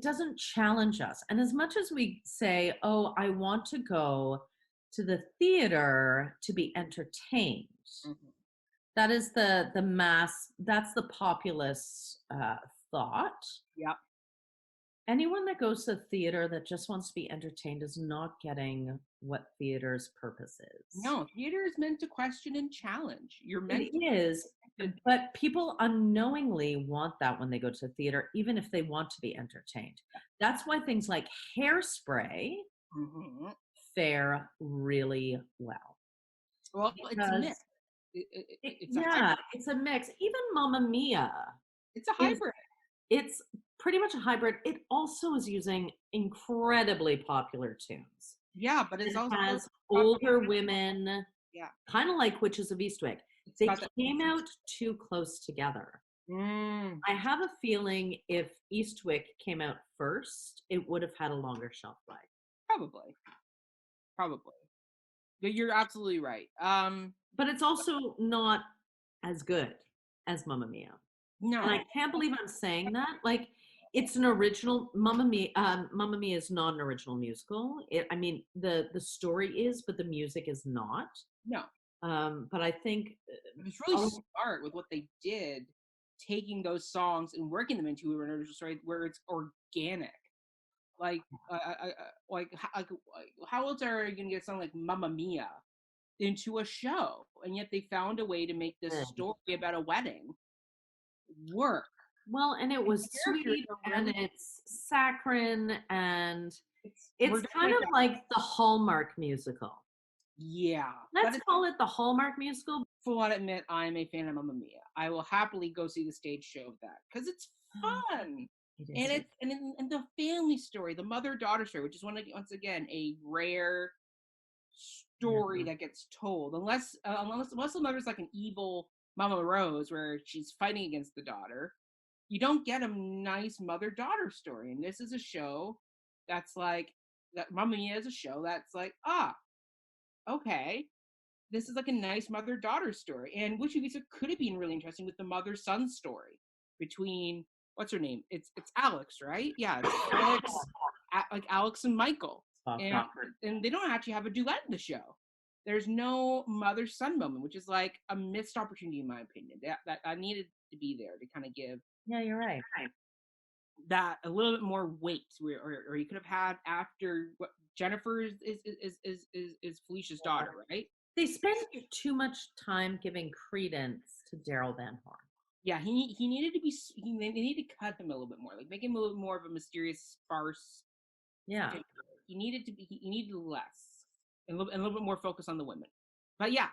doesn't challenge us. And as much as we say, oh, I want to go to the theater to be entertained, that is the mass, that's the populace thought. Yep. Anyone that goes to theater that just wants to be entertained is not getting what theater's purpose is. No, theater is meant to question and challenge. You're meant It is, to. but people unknowingly want that when they go to theater, even if they want to be entertained. That's why things like Hairspray Mhm. fare really well. Well, it's a mix. Because It's a yeah, hybrid. it's a mix. Even Mamma Mia It's a is hybrid. it's pretty much a hybrid. It also is using incredibly popular tunes. Yeah, but it's It also has got older women, yeah. kind of like Witches of Eastwick. It's They got that. came out too close together. Mm, I have a feeling if Eastwick came out first, it would have had a longer shelf life. probably. Probably. But you're absolutely right. But it's also not as good as Mamma Mia. And I No. can't believe I'm saying that. Like, it's an original Mamma Mia. Mamma Mia is not an original musical. I mean, the story is, but the music is not. No. But I think, It's really oh, smart with what they did, taking those songs and working them into an original story where it's organic. Like, how else are you gonna get something like Mamma Mia into a show? And yet they found a way to make this eh. story about a wedding work. Well, and it was Characters sweet, are and really, it's saccharine, and we're it's doing kind like of that. like the Hallmark musical. Yeah, but Let's call it the Hallmark musical. full on admit I'm a fan of Mamma Mia. I will happily go see the stage show of that because it's fun. It And is. and the family story, the mother daughter story, which is once again a rare story Yeah. that gets told, unless the mother's like an evil Mama Rose where she's fighting against the daughter. You don't get a nice mother daughter story, and this is a show that's like that. Mamma Mia is a show that's like okay, this is like a nice mother daughter story. And which movies could have been really interesting with the mother son story between what's her name? It's Alex, right? Yeah, it's Alex, like Alex and Michael, and they don't actually have a duet in the show. There's no mother son moment, which is like a missed opportunity in my opinion. That I needed to be there to kind of give Yeah, you're right. that a little bit more weight, or you could have had after what Jennifer is Felicia's daughter, right? They spend too much time giving credence to Daryl Van Horn. Yeah, he needed to be. They needed to cut him a little bit more, like make him a little more of a mysterious farce. Yeah. He needed to be. He needed less and a little bit more focus on the women. But yeah,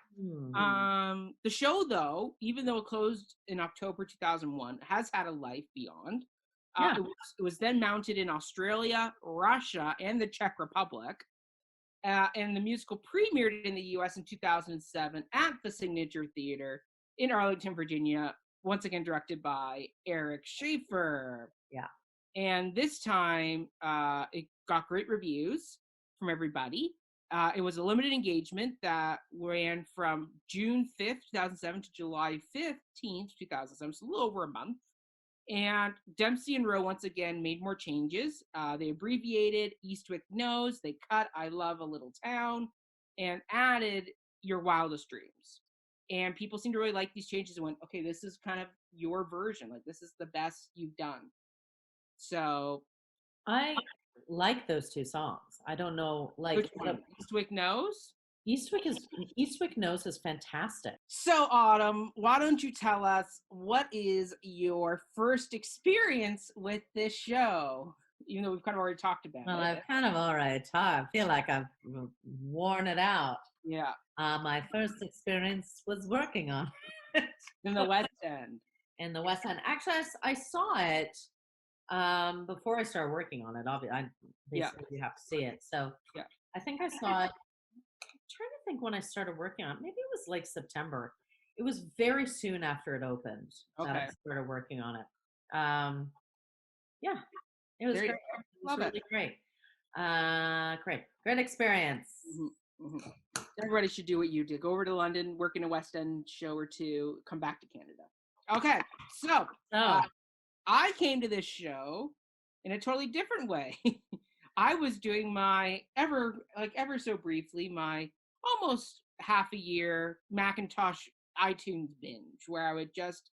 the show though, even though it closed in October 2001, has had a life beyond. Yeah. It was then mounted in Australia, Russia, and the Czech Republic. And the musical premiered in the US in 2007 at the Signature Theater in Arlington, Virginia, once again directed by Eric Schaefer. Yeah. And this time, it got great reviews from everybody. It was a limited engagement that ran from June 5th, 2007 to July 15th, 2007, so a little over a month. And Dempsey and Rowe once again made more changes. They abbreviated Eastwick Knows, they cut I Love a Little Town, and added Your Wildest Dreams. And people seem to really like these changes and went, okay, this is kind of your version. Like, this is the best you've done. So I like those two songs. I don't know, like which one? Eastwick Knows? Eastwick Knows is fantastic. So, Autumn, why don't you tell us what is your first experience with this show? Even though we've kind of already talked about Well, it. I've kind of already talked. I feel like I've worn it out. Yeah. My first experience was working on it In the West End. in the West End. Actually, I saw it before I started working on it. Obviously, you have to see it. So Yeah. I think I saw it. I'm trying to think when I started working on it. Maybe it was like September. It was very soon after it opened that I started working on it. Yeah, it was great. It was really great. Great experience. Mm-hmm. Mm-hmm. Everybody should do what you did. Go over to London, work in a West End show or two, come back to Canada. Okay, so I came to this show in a totally different way. I was doing my ever so briefly, my almost half a year Mackintosh iTunes binge, where I would just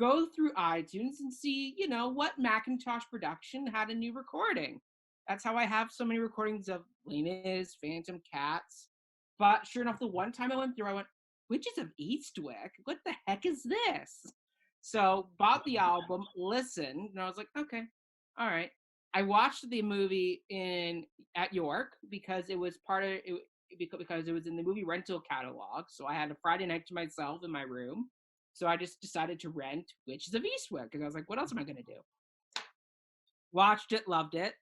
go through iTunes and see, what Mackintosh production had a new recording. That's how I have so many recordings of Les Mis, Phantom Cats. But sure enough, the one time I went through, I went, Witches of Eastwick? What the heck is this? So bought the album, listened, and I was like, okay, all right. I watched the movie at York because it was part of it, because it was in the movie rental catalog. So I had a Friday night to myself in my room. So I just decided to rent Witches of Eastwick because I was like, what else am I going to do? Watched it, loved it.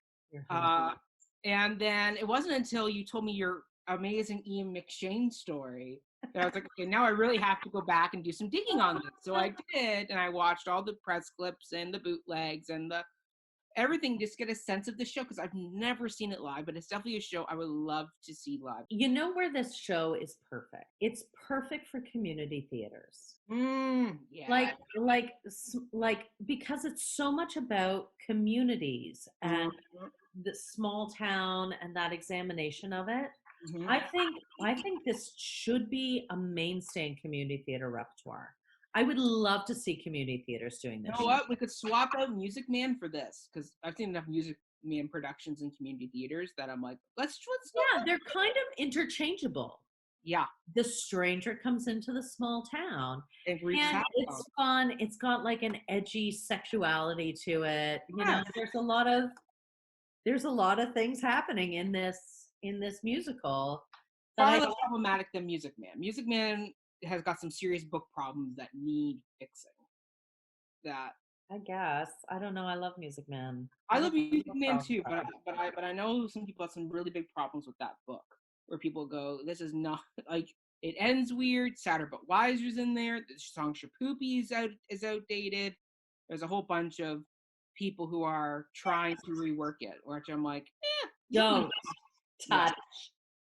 And then it wasn't until you told me your amazing Ian McShane story that I was like, okay, now I really have to go back and do some digging on this. So I did, and I watched all the press clips and the bootlegs and everything, just get a sense of the show because I've never seen it live, but it's definitely a show I would love to see live. You know where this show is perfect? It's perfect for community theaters. Yeah. Like because it's so much about communities and the small town and that examination of it. Mm-hmm. I think this should be a mainstay in community theater repertoire. I would love to see community theaters doing this. You know what? We could swap out Music Man for this because I've seen enough Music Man productions in community theaters that I'm like, let's. Yeah, they're kind of interchangeable. Yeah. The stranger comes into the small town. And it's fun. It's got like an edgy sexuality to it. You know, there's a lot of things happening in this musical. Far less problematic than Music Man. Music Man has got some serious book problems that need fixing. That I guess. I don't know. I love Music Man. I love Music Man too, but I know some people have some really big problems with that book, where people go, "This is not like it ends weird." Sadder but Wiser's in there. The song "Shapoopy" is outdated. There's a whole bunch of people who are trying to rework it, which I'm like, don't touch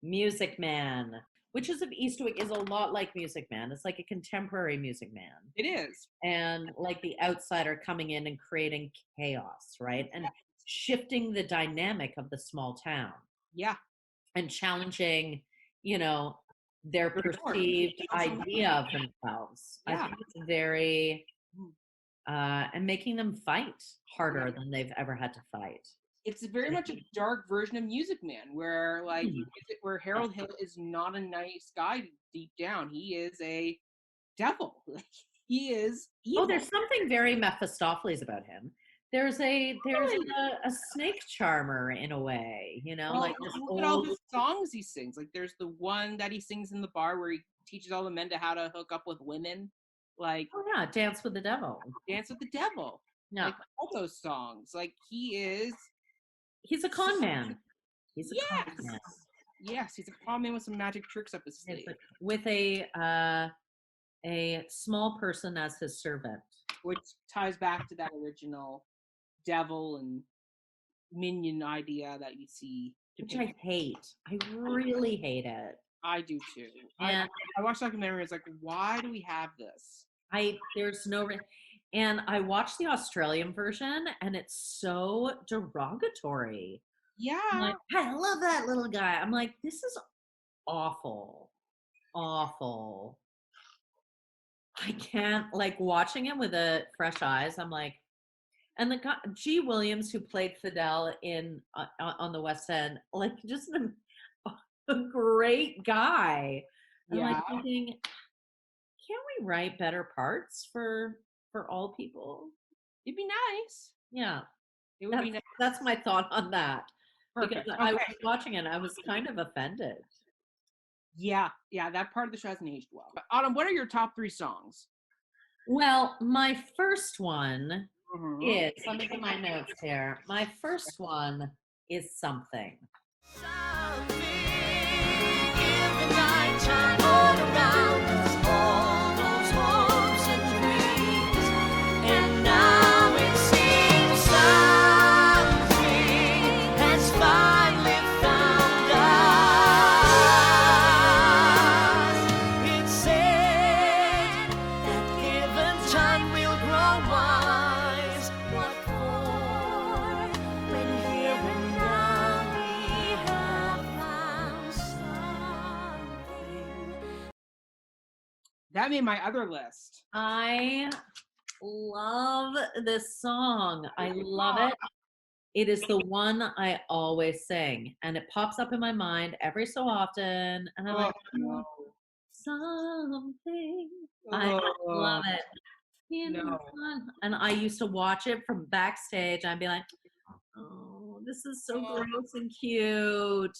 Music Man. Witches of Eastwick is a lot like Music Man. It's like a contemporary Music Man. It is. And like the outsider coming in and creating chaos, right? And shifting the dynamic of the small town. Yeah. And challenging, their perceived idea of themselves. Yeah. I think it's very, and making them fight harder than they've ever had to fight. It's very much a dark version of Music Man, where where Harold Hill is not a nice guy deep down. He is a devil. He is evil. Oh, there's something very Mephistopheles about him. There's a snake charmer in a way, like this look at all the songs he sings. Like there's the one that he sings in the bar where he teaches all the men to how to hook up with women. Like Dance with the Devil. Dance with the Devil. Yeah, like all those songs. Like he's a con man. He's a con man. Yes, he's a con man with some magic tricks up his sleeve. With a small person as his servant, which ties back to that original devil and minion idea that you see. Which I hate. I really hate it. I do too. And I watched the documentary. It's like, why do we have this? There's no. And I watched the Australian version, and it's so derogatory. Yeah. I'm like, I love that little guy. I'm like, this is awful. Awful. I can't, watching it with fresh eyes. I'm like, and the guy, G. Williams, who played Fidel on the West End, just a great guy. I'm thinking, can't we write better parts for all people? It'd be nice. Yeah. It would be nice. That's my thought on that. Perfect. Because I was watching it, I was kind of offended. Yeah, that part of the show hasn't aged well. Autumn, what are your top 3 songs? Well, my first one is, let me get my notes here. My first one is Something. Something in the nighttime all around us, all those hopes and dreams, and now it seems something has finally found us. It said that given time we'll grow wise. What for? When here and now we have found something. That made my other list. I love this song. I love Oh, it. It is the one I always sing, and it pops up in my mind every so often. And I'm oh like, no. "Oh, something. I Oh love it. In the no. sun. And I used to watch it from backstage. I'd be like, oh, this is so Oh, gross and cute.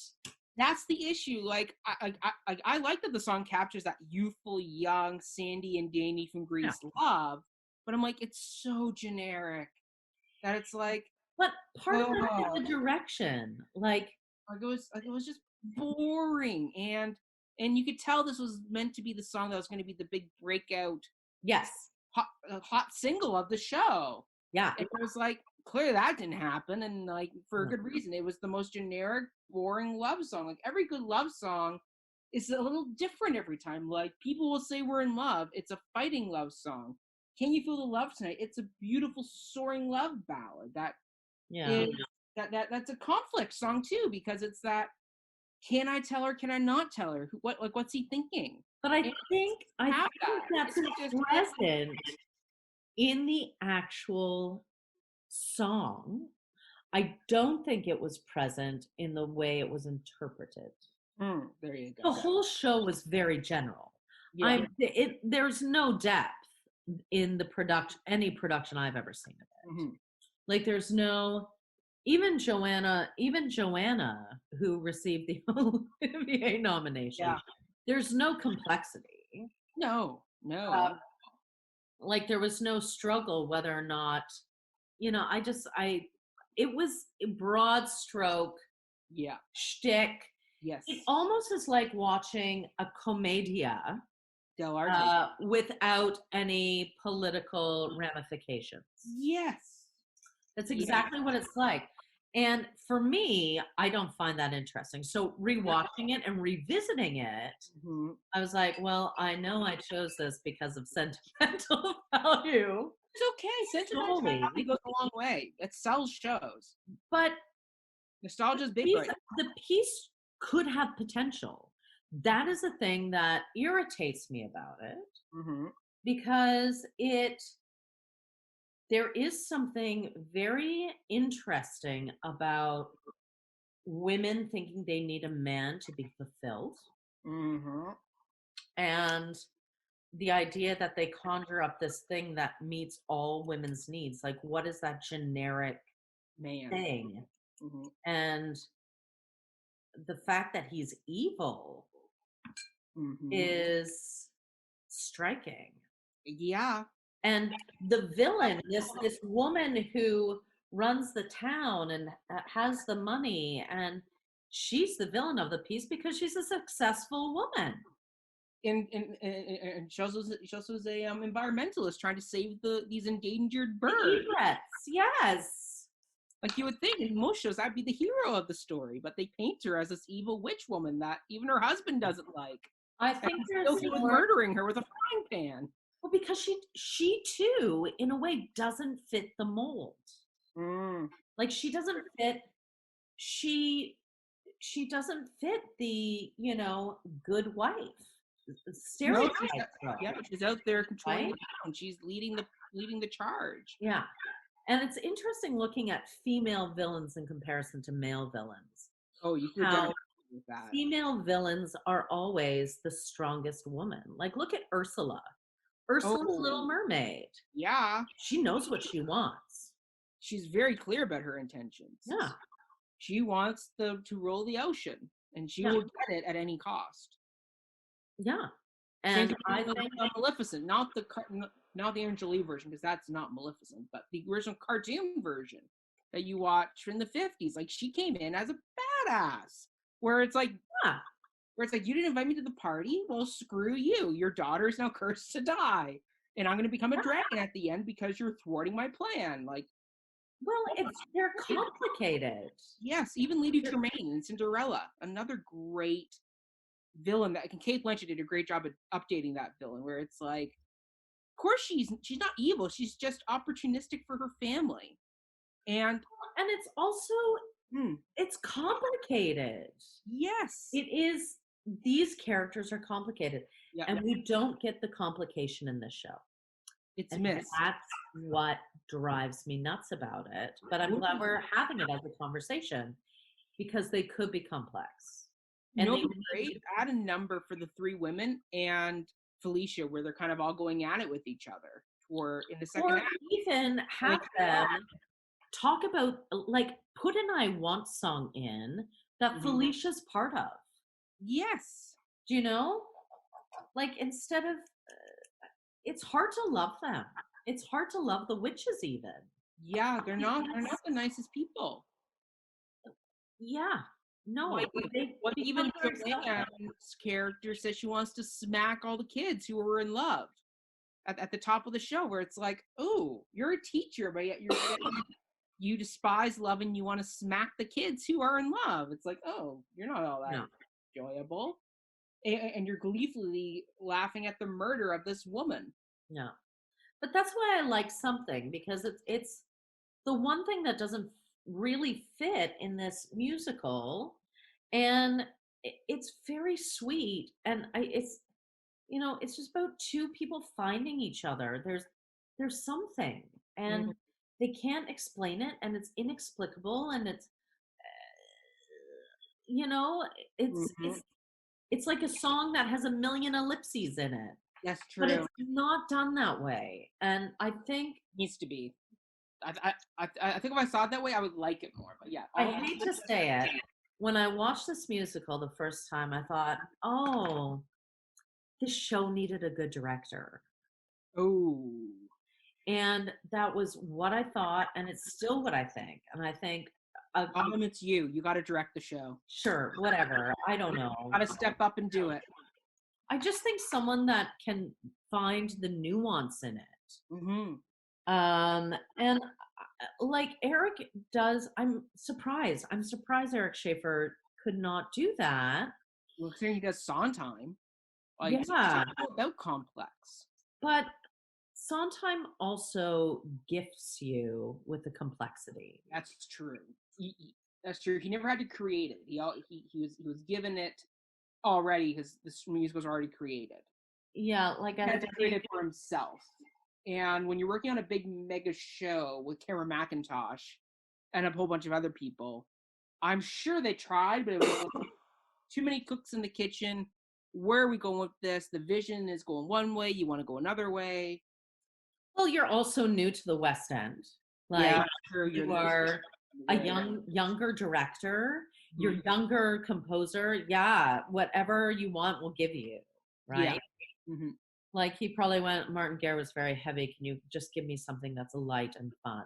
that's the issue. Like I like that the song captures that youthful, young Sandy and Danny from Yeah. Grease love, but I'm like, it's so generic that it's like, But part of that is oh, the direction. Like, like it was just boring, and you could tell this was meant to be the song that was going to be the big breakout yes. hot single of the show. Yeah. And it was like, clearly that didn't happen, and like for a No. good reason. It was the most generic, boring love song. Like every good love song is a little different every time. Like people will say we're in love. It's a fighting love song. Can you feel the love tonight? It's a beautiful soaring love ballad that Yeah. is that's a conflict song too, because it's that, can I tell her? Can I not tell her? What's he thinking? But And I have think that. that's It's just present in the actual song. I don't think it was present in the way it was interpreted. there you The go. whole show was very general. Yeah. There's no depth in the production, any production I've ever seen of it. Mm-hmm. Like there's no, even Joanna, who received the Olivier nomination, Yeah. there's no complexity. No. Uh, like there was no struggle whether or not, it was a broad stroke Yeah. shtick. Yes. It almost is like watching a commedia Delarte. without any political ramifications. Yes. That's Yeah. exactly what it's like. And for me, I don't find that interesting. So rewatching it and revisiting it, Mm-hmm. I was like, well, I know I chose this because of sentimental value. It's okay. Sentimentality goes a long way. It sells shows. But Nostalgia's big right now. the piece could have potential. That is the thing that irritates me about it, Mm-hmm. because there is something very interesting about women thinking they need a man to be fulfilled, Mm-hmm. and the idea that they conjure up this thing that meets all women's needs. Like, what is that generic Man. thing? Mm-hmm. And the fact that he's evil Mm-hmm. is striking. Yeah. And the villain, this woman who runs the town and has the money, and she's the villain of the piece because she's a successful woman. And she also was a environmentalist trying to save these endangered birds. Egrets, yes. Like you would think in most shows that'd be the hero of the story, but they paint her as this evil witch woman that even her husband doesn't like. I think Still there's he was more, murdering her with a frying pan. well, because she too, in a way, doesn't fit the mold. Like she doesn't fit. She doesn't fit the good wife No, stereotype. she's out there controlling Right? the town. She's leading the charge. Yeah. And it's interesting looking at female villains in comparison to male villains. Oh, you could How definitely with that. female villains are always the strongest woman. Like look at Ursula's Little Mermaid. Yeah. She knows what she wants. She's very clear about her intentions. Yeah. She wants to rule the ocean, and she will get it at any cost. Yeah. And I think Maleficent, not the Angel Lee version, because that's not Maleficent, but the original cartoon version that you watch in the 50s. Like she came in as a badass, where it's like, you didn't invite me to the party. Well, screw you. Your daughter is now cursed to die, and I'm going to become a dragon at the end because you're thwarting my plan. Like, well, they're complicated. yes, even Lady Tremaine in Cinderella, another great villain that Kate Blanchett did a great job at updating that villain, where it's like, of course she's not evil, she's just opportunistic for her family, and it's also it's complicated. Yes, it is. These characters are complicated, and we don't get the complication in this show. It's And missed. that's what drives me nuts about it. But I'm glad we're having it as a conversation because they could be complex. And they Great. Add a number for the three women and Felicia, where they're kind of all going at it with each other for in the second or act. even have them talk about, like, put an I Want song in that Felicia's part of. Yes. Do you know? Like, instead of, it's hard to love them. It's hard to love the witches even. Yeah, they're not the nicest people. Yeah. No. Like, what even Joanna's character says she wants to smack all the kids who were in love at the top of the show, where it's like, oh, you're a teacher, but yet you despise love and you want to smack the kids who are in love. It's like, oh, you're not all that enjoyable. And you're gleefully laughing at the murder of this woman. No. But that's why I like Something, because it's the one thing that doesn't really fit in this musical, and it's very sweet, and it's, you know, it's just about two people finding each other. There's something, and they can't explain it, and it's inexplicable, and it's, you know, it's like a song that has a million ellipses in it. That's true. But it's not done that way, and I think it needs to be. I think if I saw it that way, I would like it more. But yeah, I hate to say it. When I watched this musical the first time, I thought, oh, this show needed a good director. Oh. And that was what I thought, and it's still what I think. And I think it's you. You got to direct the show. Sure, whatever. I don't know. Got to step up and do it. I just think someone that can find the nuance in it. And like Eric does, I'm surprised Eric Schaefer could not do that. Well, he does Sondheim. Like, yeah, it's about complex. But Sondheim also gifts you with the complexity. That's true. That's true. He never had to create it. He was given it already. This music was already created. Yeah, like I had to create it for himself. And when you're working on a big mega show with Cameron Mackintosh and a whole bunch of other people, I'm sure they tried, but it was too many cooks in the kitchen. Where are we going with this? The vision is going one way. You want to go another way. Well, you're also new to the West End. Like, yeah, sure, you are a younger director. You're younger composer. Yeah, whatever you want, we'll give you. Right? Yeah. Like, he probably went, Martin Guerre was very heavy. Can you just give me something that's light and fun?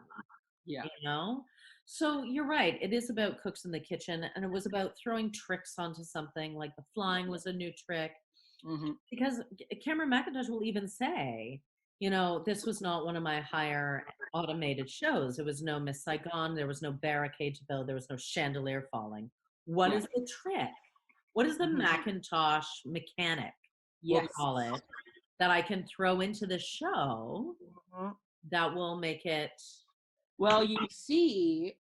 Yeah. You know? So you're right. It is about cooks in the kitchen, and it was about throwing tricks onto something. Like the flying was a new trick. Because Cameron Mackintosh will even say, you know, this was not one of my higher automated shows. There was no Miss Saigon. There was no barricade to build. There was no chandelier falling. What is the trick? What is the Mackintosh mechanic, we'll call it, that I can throw into the show that will make it? Well, you see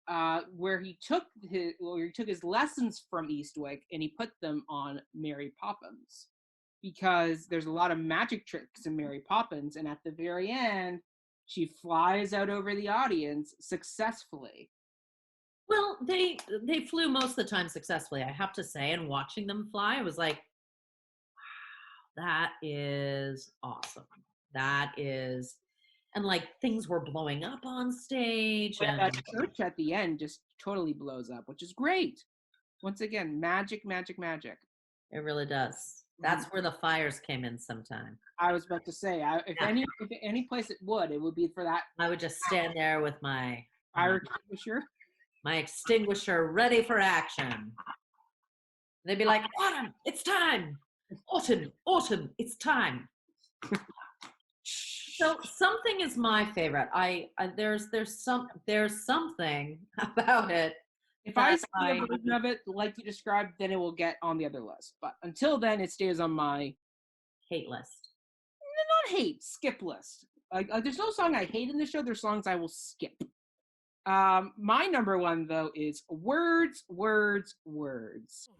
where he took his lessons from Eastwick and he put them on Mary Poppins, because there's a lot of magic tricks in Mary Poppins, and at the very end, she flies out over the audience successfully. Well, they flew most of the time successfully, I have to say, and watching them fly, I was like, wow, that is awesome. That is, and like things were blowing up on stage. And that church at the end just totally blows up, which is great. Once again, magic, magic, magic. It really does. That's where the fires came in sometime. I was about to say, if any place it would be for that. I would just stand there with my fire extinguisher. My extinguisher ready for action. They'd be like, autumn, it's time. Autumn, it's time. So Something is my favorite. There's something about it. If I see a version of it like you described, then it will get on the other list. But until then, it stays on my hate list. Not hate, skip list. Like there's no song I hate in the show. There's songs I will skip. My number one, though, is Words, Words, Words.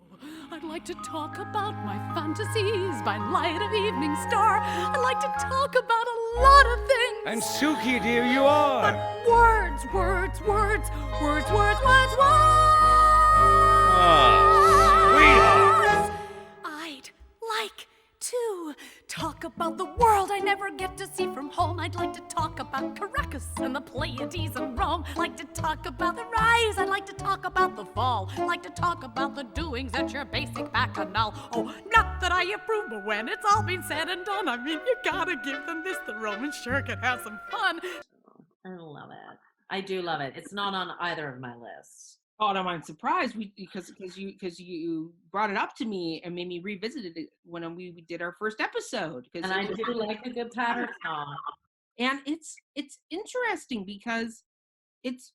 I'd like to talk about my fantasies by light of evening star. I'd like to talk about a lot of things. And Suki, dear, you are. But words, words, words, words, words, words, words. Sweetheart. I'd like to talk about the world I never get to see from home. I'd like to talk about Caracas and the Pleiades and Rome. I'd like to talk about the rise. I'd like to talk about the fall. I'd like to talk about the doings at your basic bacchanal. Oh, not that I approve, but when it's all been said and done, I mean, you gotta give them this. The Romans sure can have some fun. I love it. I do love it. It's not on either of my lists. Oh, no, I'm surprised because you brought it up to me and made me revisit it when we did our first episode. And I do like a good pattern song. And it's interesting because it's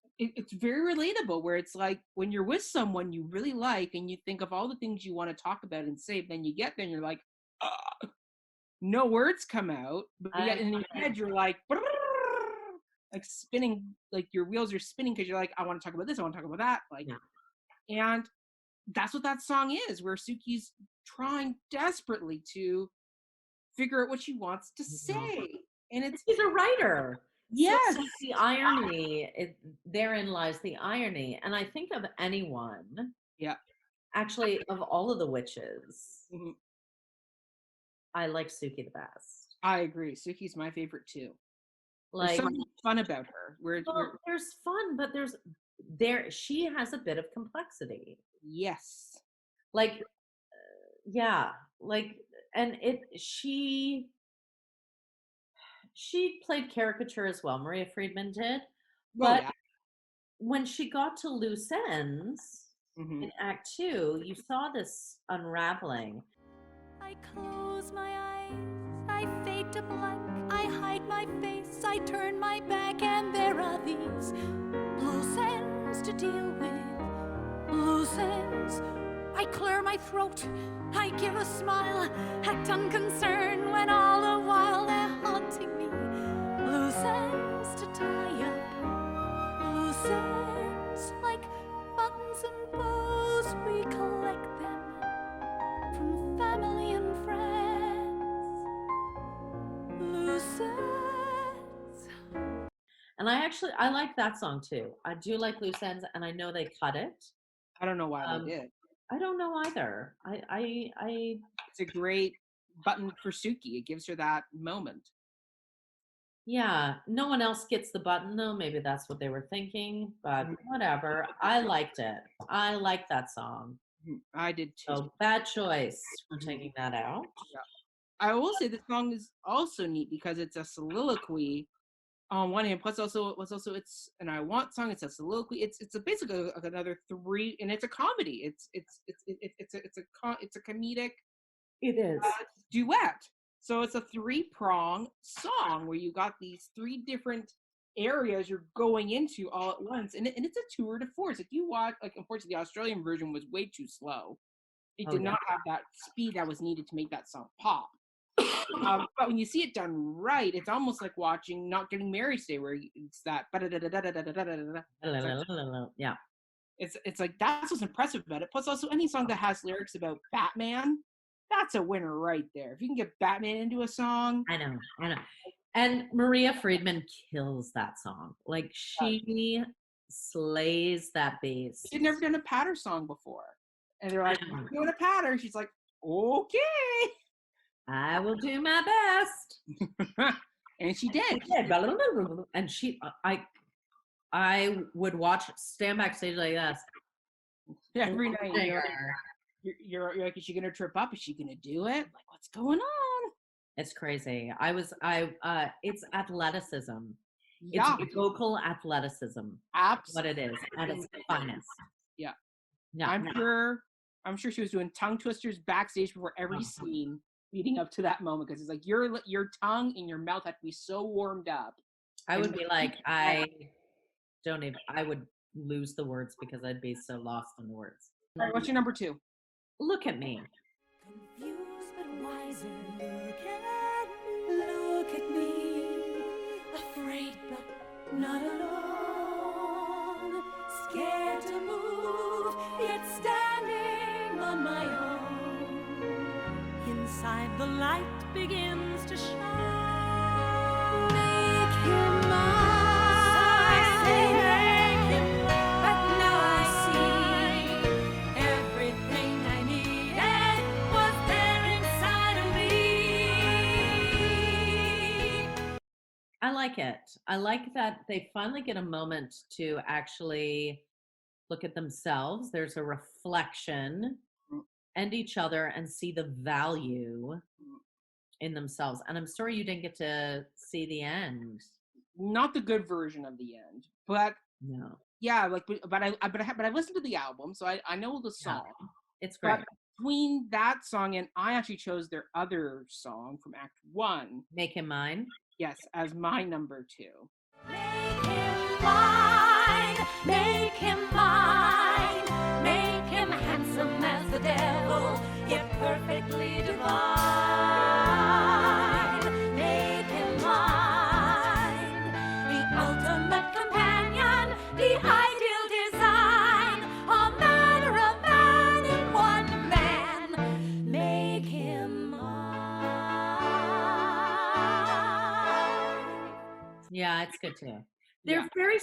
very relatable, where it's like when you're with someone you really like and you think of all the things you want to talk about and say, then you get there and you're like, no words come out, but yet in your head you're like spinning, like your wheels are spinning because you're like, I want to talk about this, I want to talk about that, like, yeah. And that's what that song is, where Suki's trying desperately to figure out what she wants to say, and she's a writer. Yes, so the irony, therein lies the irony. And I think of anyone, actually, of all of the witches, I like Suki the best. I agree. Suki's my favorite too. Like, there's something fun about her. There's fun, but she has a bit of complexity. Yes. Like, and she played caricature as well. Maria Friedman did. But when she got to Loose Ends in Act 2, you saw this unraveling. I close my eyes, I fade to black, I hide my face, I turn my back, and there are these loose ends to deal with. Loose ends. I clear my throat, I give a smile, act unconcerned when all the while they're haunting me. Loose ends to tie up, loose ends like buttons and bows, we collect them from family and friends. Loose ends. And I like that song too. I do like Loose Ends, and I know they cut it. I don't know why they did. I don't know either. It's a great button for Suki. It gives her that moment. Yeah, no one else gets the button though. Maybe that's what they were thinking, but whatever. I liked it. I liked that song. I did too. So bad choice for taking that out. Yeah. I will say the song is also neat because it's a soliloquy on one hand, plus also it's an I Want song. It's a soliloquy. It's basically another three, and it's a comedy. It's a comedic. It is duet. So it's a 3-prong song where you got these 3 different areas you're going into all at once, and it's a tour de force. If you watch, like, unfortunately, the Australian version was way too slow. It did not have that speed that was needed to make that song pop. But when you see it done right, it's almost like watching Not Getting Married Today, where it's that. Yeah. It's like that's what's impressive about it. Plus, also any song that has lyrics about Batman, that's a winner right there. If you can get Batman into a song, I know. And Maria Friedman kills that song. Like, she slays that bass. She'd never done a patter song before, and they're like, "You're doing a patter." She's like, "Okay, I will do my best." And she did. And I would stand backstage like this every night. You're like, is she gonna trip up? Is she gonna do it? Like, what's going on? It's crazy. It's athleticism. Yeah. It's vocal athleticism. Absolutely. What it is at its finest. Yeah. I'm sure she was doing tongue twisters backstage before every scene leading up to that moment, because it's like your tongue and your mouth have to be so warmed up. I would be like, I would lose the words because I'd be so lost in the words. All right, what's your number 2? Look at me. Confused but wiser. Look at me. Afraid but not alone. light begins to shine. Make him mine. So I say make him mine. But now I see everything I needed was there inside of me. I like it. I like that they finally get a moment to actually look at themselves. There's a reflection and each other and see the value in themselves. And I'm sorry you didn't get to see the end. Not the good version of the end, but No, yeah, like, but I listened to the album, so I know the song. it's great. But between that song and I actually chose their other song from Act 1, Make him mine. yes, as my number 2. Make him mine, make him mine, make him handsome as the devil, yet perfectly divine. Make him mine, the ultimate companion, the ideal design, a manner of man in one man. Make him mine. Yeah, it's good too. They're very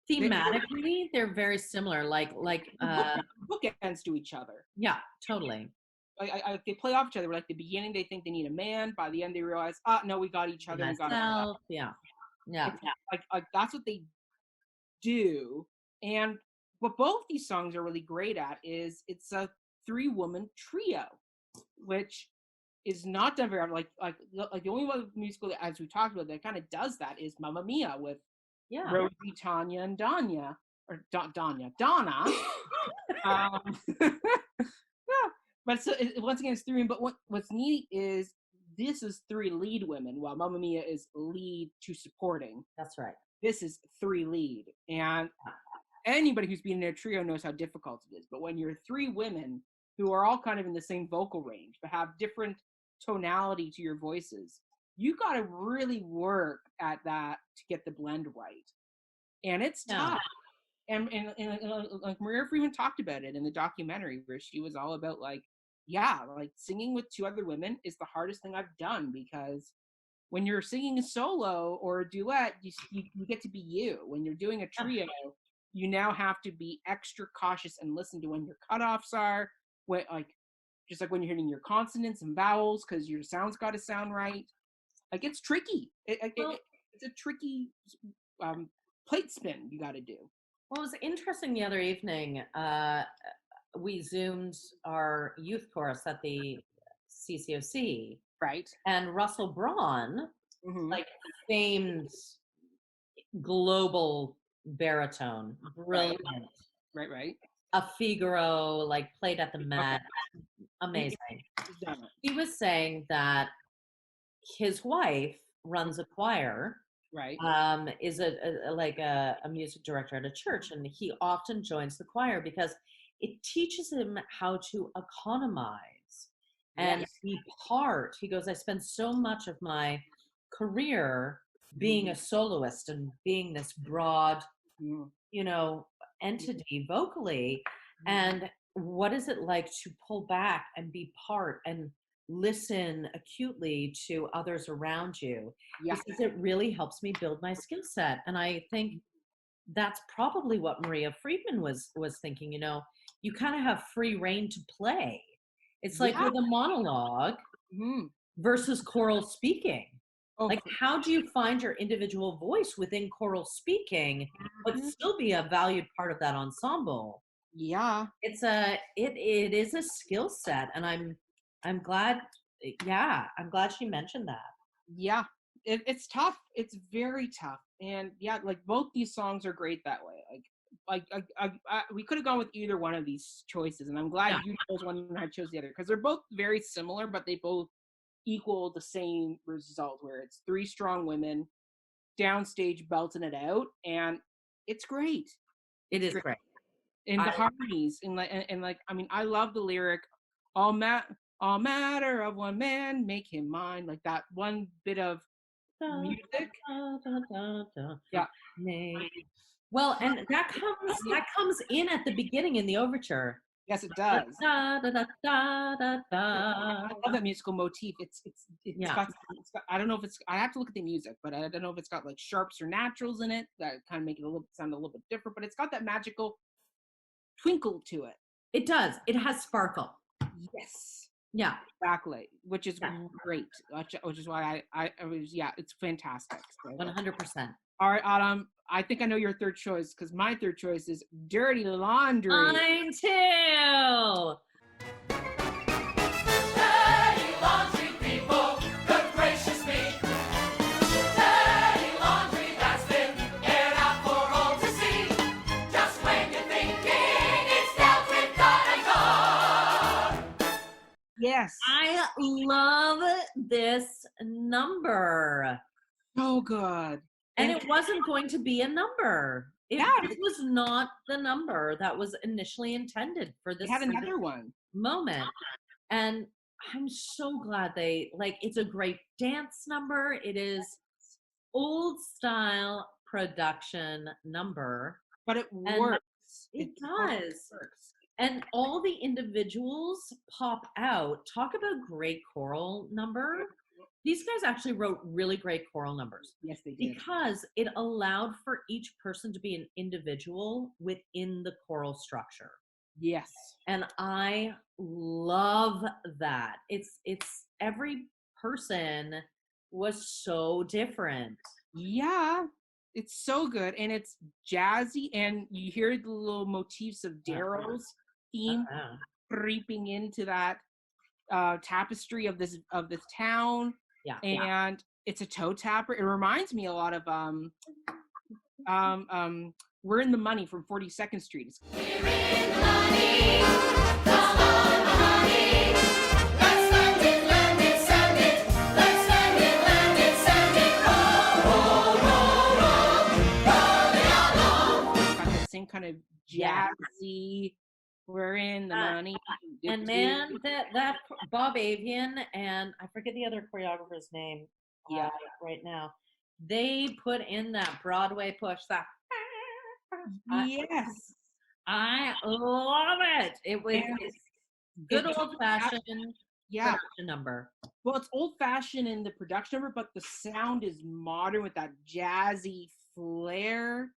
thematically, they're very similar. Like Bookends to each other. yeah, totally. They play off each other. Like the beginning, they think they need a man. By the end, they realize, no, we got each other. We got Myself, yeah. like that's what they do. And what both these songs are really great at is it's a 3-woman trio, which is not done very often. Like the only one musical that, as we talked about, that kind of does that is Mamma Mia with Yeah. Rosie, Tanya, and Donna. Yeah, but so once again, it's 3. But what's neat is this is 3 lead women, while Mamma Mia is lead to supporting. That's right. This is 3 lead, and anybody who's been in a trio knows how difficult it is. But when you're 3 women who are all kind of in the same vocal range but have different tonality to your voices, you got to really work at that to get the blend right, and it's tough. And like Maria Friedman talked about it in the documentary, where she was all about like singing with 2 other women is the hardest thing I've done, because when you're singing a solo or a duet, you get to be you. When you're doing a trio, you now have to be extra cautious and listen to when your cutoffs are, just like when you're hitting your consonants and vowels, because your sound's got to sound right. Like, it's tricky. It's a tricky plate spin you got to do. Well, it was interesting the other evening. We Zoomed our youth chorus at the CCOC. Right. And Russell Braun, Mm-hmm. like famed global baritone, brilliant. Right. A Figaro, like played at the Met. Amazing. He was saying that his wife runs a choir. Right. Is a music director at a church, and he often joins the choir because it teaches him how to economize and be part. He goes, I spend so much of my career being a soloist and being this broad, entity vocally. And what is it like to pull back and be part and listen acutely to others around you? Because it really helps me build my skill set. And I think that's probably what Maria Friedman was thinking. You kind of have free reign to play. It's like with a monologue versus choral speaking. Like, how do you find your individual voice within choral speaking, but still be a valued part of that ensemble? Yeah. It is a skill set, and I'm glad she mentioned that. Yeah. It's tough. It's very tough. And like both these songs are great that way. We could have gone with either one of these choices, and I'm glad you chose one and I chose the other, because they're both very similar, but they both equal the same result, where it's 3 strong women downstage belting it out, and it's great. It is great. And the harmonies, and I mean, I love the lyric, all matter of one man, make him mine. Like that one bit of music. Yeah. Well, and that comes in at the beginning in the overture. Yes, it does. Da, da, da, da, da, da. I love that musical motif. It's Yeah. got, I don't know if it's, I have to look at the music, but I don't know if it's got like sharps or naturals in it that kind of make it sound a little bit different, but it's got that magical twinkle to it. It does. It has sparkle. Yes. Yeah. Exactly. Which is Yeah. great. Which is why I was, yeah, it's fantastic. So, 100%. all right, Autumn, I think I know your third choice because my third choice is Dirty Laundry. Mine too. Dirty laundry, people, good gracious me. Dirty laundry that's been aired out for all to see. Just when you're thinking it's dealt with, done and gone. Yes. I love this number. So good. And it wasn't going to be a number. This was not the number that was initially intended for this They had another one. moment. And I'm so glad it's a great dance number. It is old style production number. But it And works. It does. Works. And all the individuals pop out. Talk about great choral number. These guys actually wrote really great choral numbers. Yes, they did. Because it allowed for each person to be an individual within the choral structure. Yes. And I love that. It's every person was so different. Yeah. It's so good. And it's jazzy. And you hear the little motifs of Daryl's theme creeping into that tapestry of this town. Yeah. And it's a toe tapper. It reminds me a lot of We're in the Money from 42nd Street. We're in the money, come on the money. Let's spend it, lend it, send it. Let's spend it, lend it, send it. Roll, roll, roll, roll it along. It's got that same kind of jazzy, we're in the money. And man, that Bob Avian and I forget the other choreographer's name right now. They put in that Broadway push. That yes, I love it. It was good old fashioned production number. Well, it's old fashioned in the production number, but the sound is modern with that jazzy flair.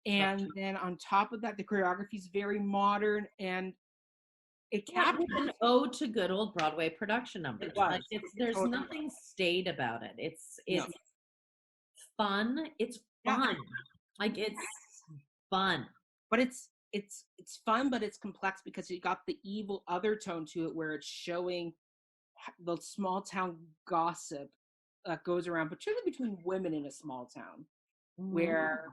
And then on top of that, the choreography is very modern, and it captures an ode to good old Broadway production numbers. There's nothing staid about it. It's fun. It's fun. It's fun. But it's fun, but it's complex because you got the evil other tone to it, where it's showing the small town gossip that goes around, particularly between women in a small town. Where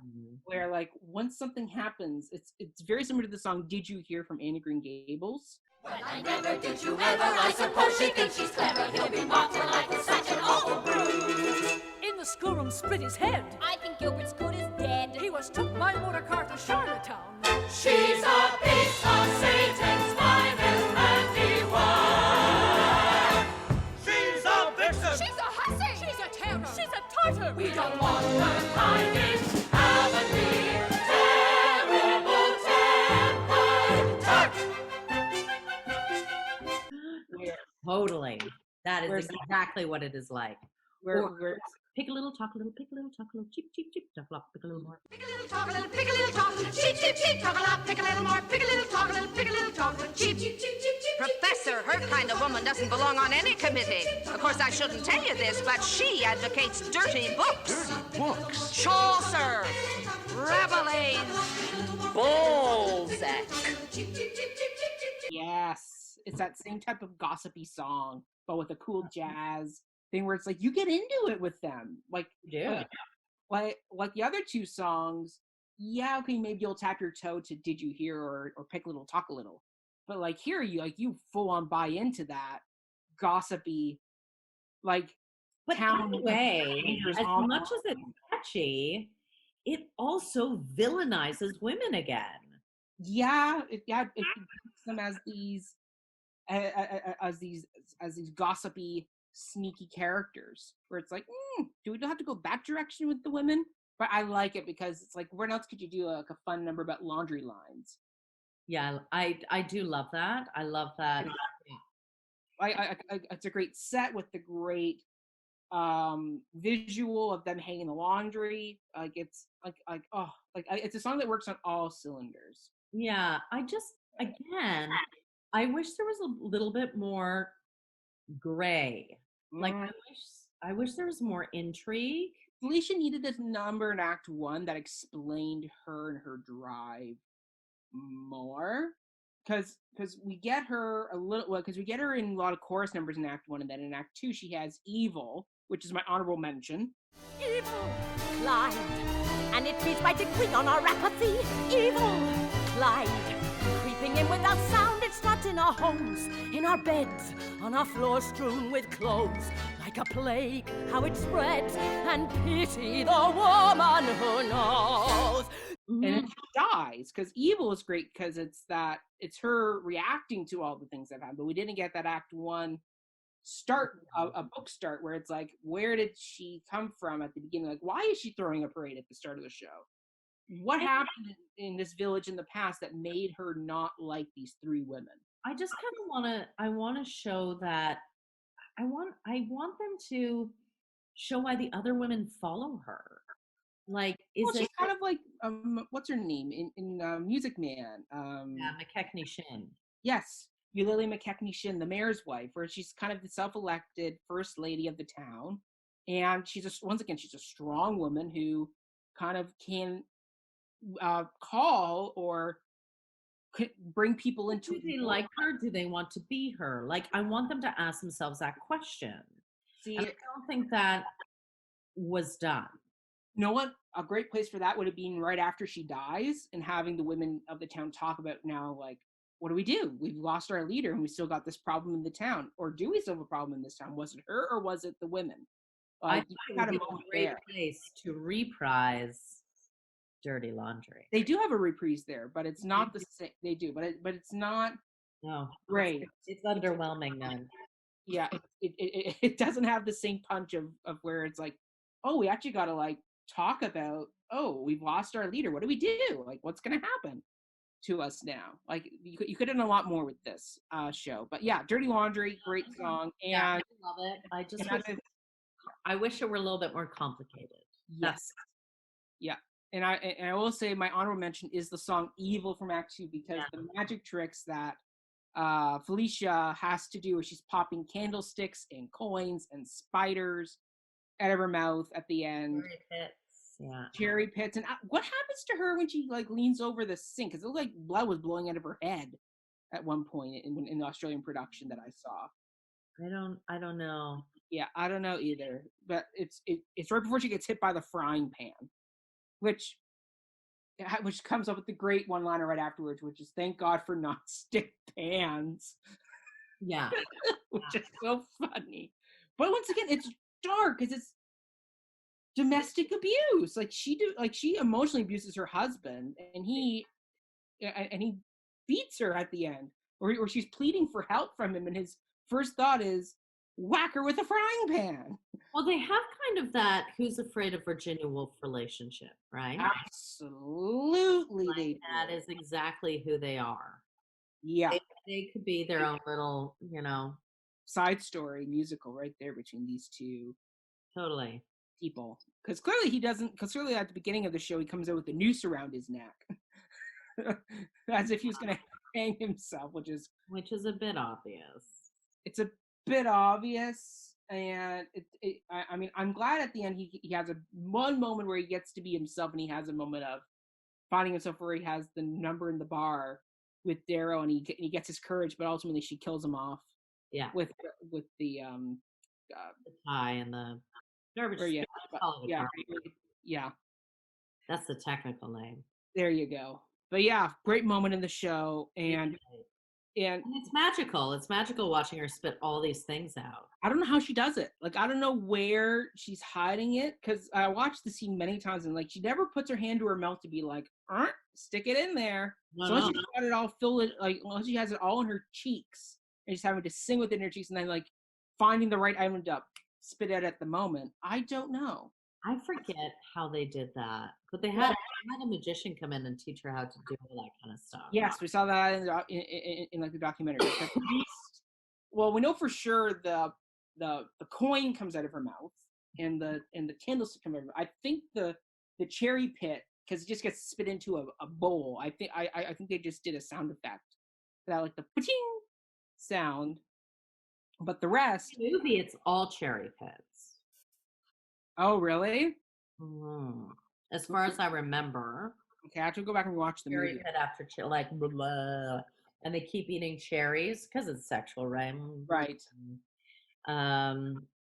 like once something happens, it's very similar to the song "Did You Hear" from Anne of Green Gables. Well, I never did you ever. I suppose she thinks she's clever. He'll be mocked her life with such an awful bruise. In the schoolroom, split his head. I think Gilbert's good is dead. He was took by motor car to Charlottetown. She's a piece of Satan's finest handiwork. She's a vixen. She's a hussy. She's a terror. She's a tartar. We don't want her kind in, haven't we? Terrible tempered tart. Totally. That is exactly what it is like. Pick a little, talk a little, pick a little, talk a little, cheep, cheep, cheep, talk a lot, pick a little more. Pick a little, talk a little, pick a little, talk, cheep, cheep, cheep, talk a lot, pick a little more, pick a little, talk a little, pick a little, talk, cheep, cheep, cheep, cheep, cheep. Professor, her kind of woman doesn't belong on any committee. Of course, I shouldn't tell you this, but she advocates dirty books. Dirty books? Chaucer, Rabelais, Balzac. Yes, it's that same type of gossipy song, but with a cool jazz thing where it's like you get into it with them, like the other two songs. Yeah, okay, maybe you'll tap your toe to "Did You Hear" or "Pick a Little, Talk a Little," but like here, you full on buy into that gossipy, like. But town in a way, as much as it's catchy, it also villainizes women again. Yeah, it puts them as these gossipy, sneaky characters where it's like, do we have to go that direction with the women? But I like it because it's like, where else could you do like a fun number about laundry lines? Yeah, I do love that. I love that. It's a great set with the great visual of them hanging the laundry. Like it's it's a song that works on all cylinders. Yeah, again, I wish there was a little bit more gray. Like I wish there was more intrigue. Felicia needed this number in Act 1 that explained her and her drive more, because we get her a little, well, because we get her in a lot of chorus numbers in Act 1, and then in Act 2 she has Evil, which is my honorable mention. Evil Clyde, and it feeds my degree on our apathy. Evil Clyde, creeping in without sound. It's not in our homes, in our beds, on our floors strewn with clothes. Like a plague, how it spreads, and pity the woman who knows. And then she dies, because Evil is great because it's her reacting to all the things that happened. But we didn't get that Act 1 start, a book start, where it's like, where did she come from at the beginning? Like, why is she throwing a parade at the start of the show? What happened in this village in the past that made her not like these three women? I just kind of want to show that I want them to show why the other women follow her. Like, she's kind of like what's her name in Music Man? McKechnie Shin. Yes, Eulalie McKechnie Shin, the mayor's wife, where she's kind of the self-elected first lady of the town, and she's a strong woman who kind of can call or bring people into. Do they like her? Do they want to be her? Like, I want them to ask themselves that question. See, and I don't think that was done. You know what? A great place for that would have been right after she dies, and having the women of the town talk about now, like, what do we do? We've lost our leader and we still got this problem in the town. Or do we still have a problem in this town? Was it her or was it the women? I think it would be a great place to reprise Dirty Laundry. They do have a reprise there, but it's not the same. They do, but it's not great. It's underwhelming then. Yeah, it doesn't have the same punch of where it's like, oh, we actually got to like talk about, oh, we've lost our leader. What do we do? Like, what's going to happen to us now? Like, you could have done a lot more with this show. But yeah, Dirty Laundry, great song. And yeah, I love it. I wish it were a little bit more complicated. Yes. Yeah. And I will say my honorable mention is the song Evil from Act 2, because the magic tricks that Felicia has to do, where she's popping candlesticks and coins and spiders out of her mouth at the end. Cherry pits. And what happens to her when she like leans over the sink? Because it looked like blood was blowing out of her head at one point in the Australian production that I saw. I don't know. Yeah, I don't know either. But it's right before she gets hit by the frying pan, which comes up with the great one-liner right afterwards, which is "Thank God for non-stick pans." Yeah, which is so funny. But once again, it's dark because it's domestic abuse. Like she emotionally abuses her husband, and he beats her at the end, or she's pleading for help from him, and his first thought is whack her with a frying pan. Well, they have kind of that Who's Afraid of Virginia Woolf relationship, right? Absolutely. Like, that is exactly who they are. Yeah. They could be their own little, side story musical right there between these two. Totally. People. Because clearly at the beginning of the show, he comes out with a noose around his neck. As if he was going to hang himself, which is a bit obvious. It's a bit obvious, and I mean, I'm glad at the end he has one moment where he gets to be himself, and he has a moment of finding himself where he has the number in the bar with Darrow, and he gets his courage, but ultimately she kills him off. Yeah. With the tie and the garbage. Yeah. That's the technical name. There you go. But yeah, great moment in the show, and it's magical. It's magical watching her spit all these things out. I don't know how she does it. Like, I don't know where she's hiding it, because I watched the scene many times, and like she never puts her hand to her mouth to be like, stick it in there. Unless she's got it all filled, like unless she has it all in her cheeks, and just having to sing within her cheeks, and then like finding the right item to spit out at the moment. I don't know. I forget how they did that, but they had a magician come in and teach her how to do all that kind of stuff. Yes, we saw that in like the documentary. But at least, well, we know for sure the coin comes out of her mouth and the candlestick comes out of her. I think the cherry pit, because it just gets spit into a bowl. I think they just did a sound effect that, like the pa-ting sound, but the rest. In the movie, it's all cherry pits. Oh, really? As far as I remember. Okay, I have to go back and watch the cherry movie. pit after like blah, blah, and they keep eating cherries because it's sexual, right? Right.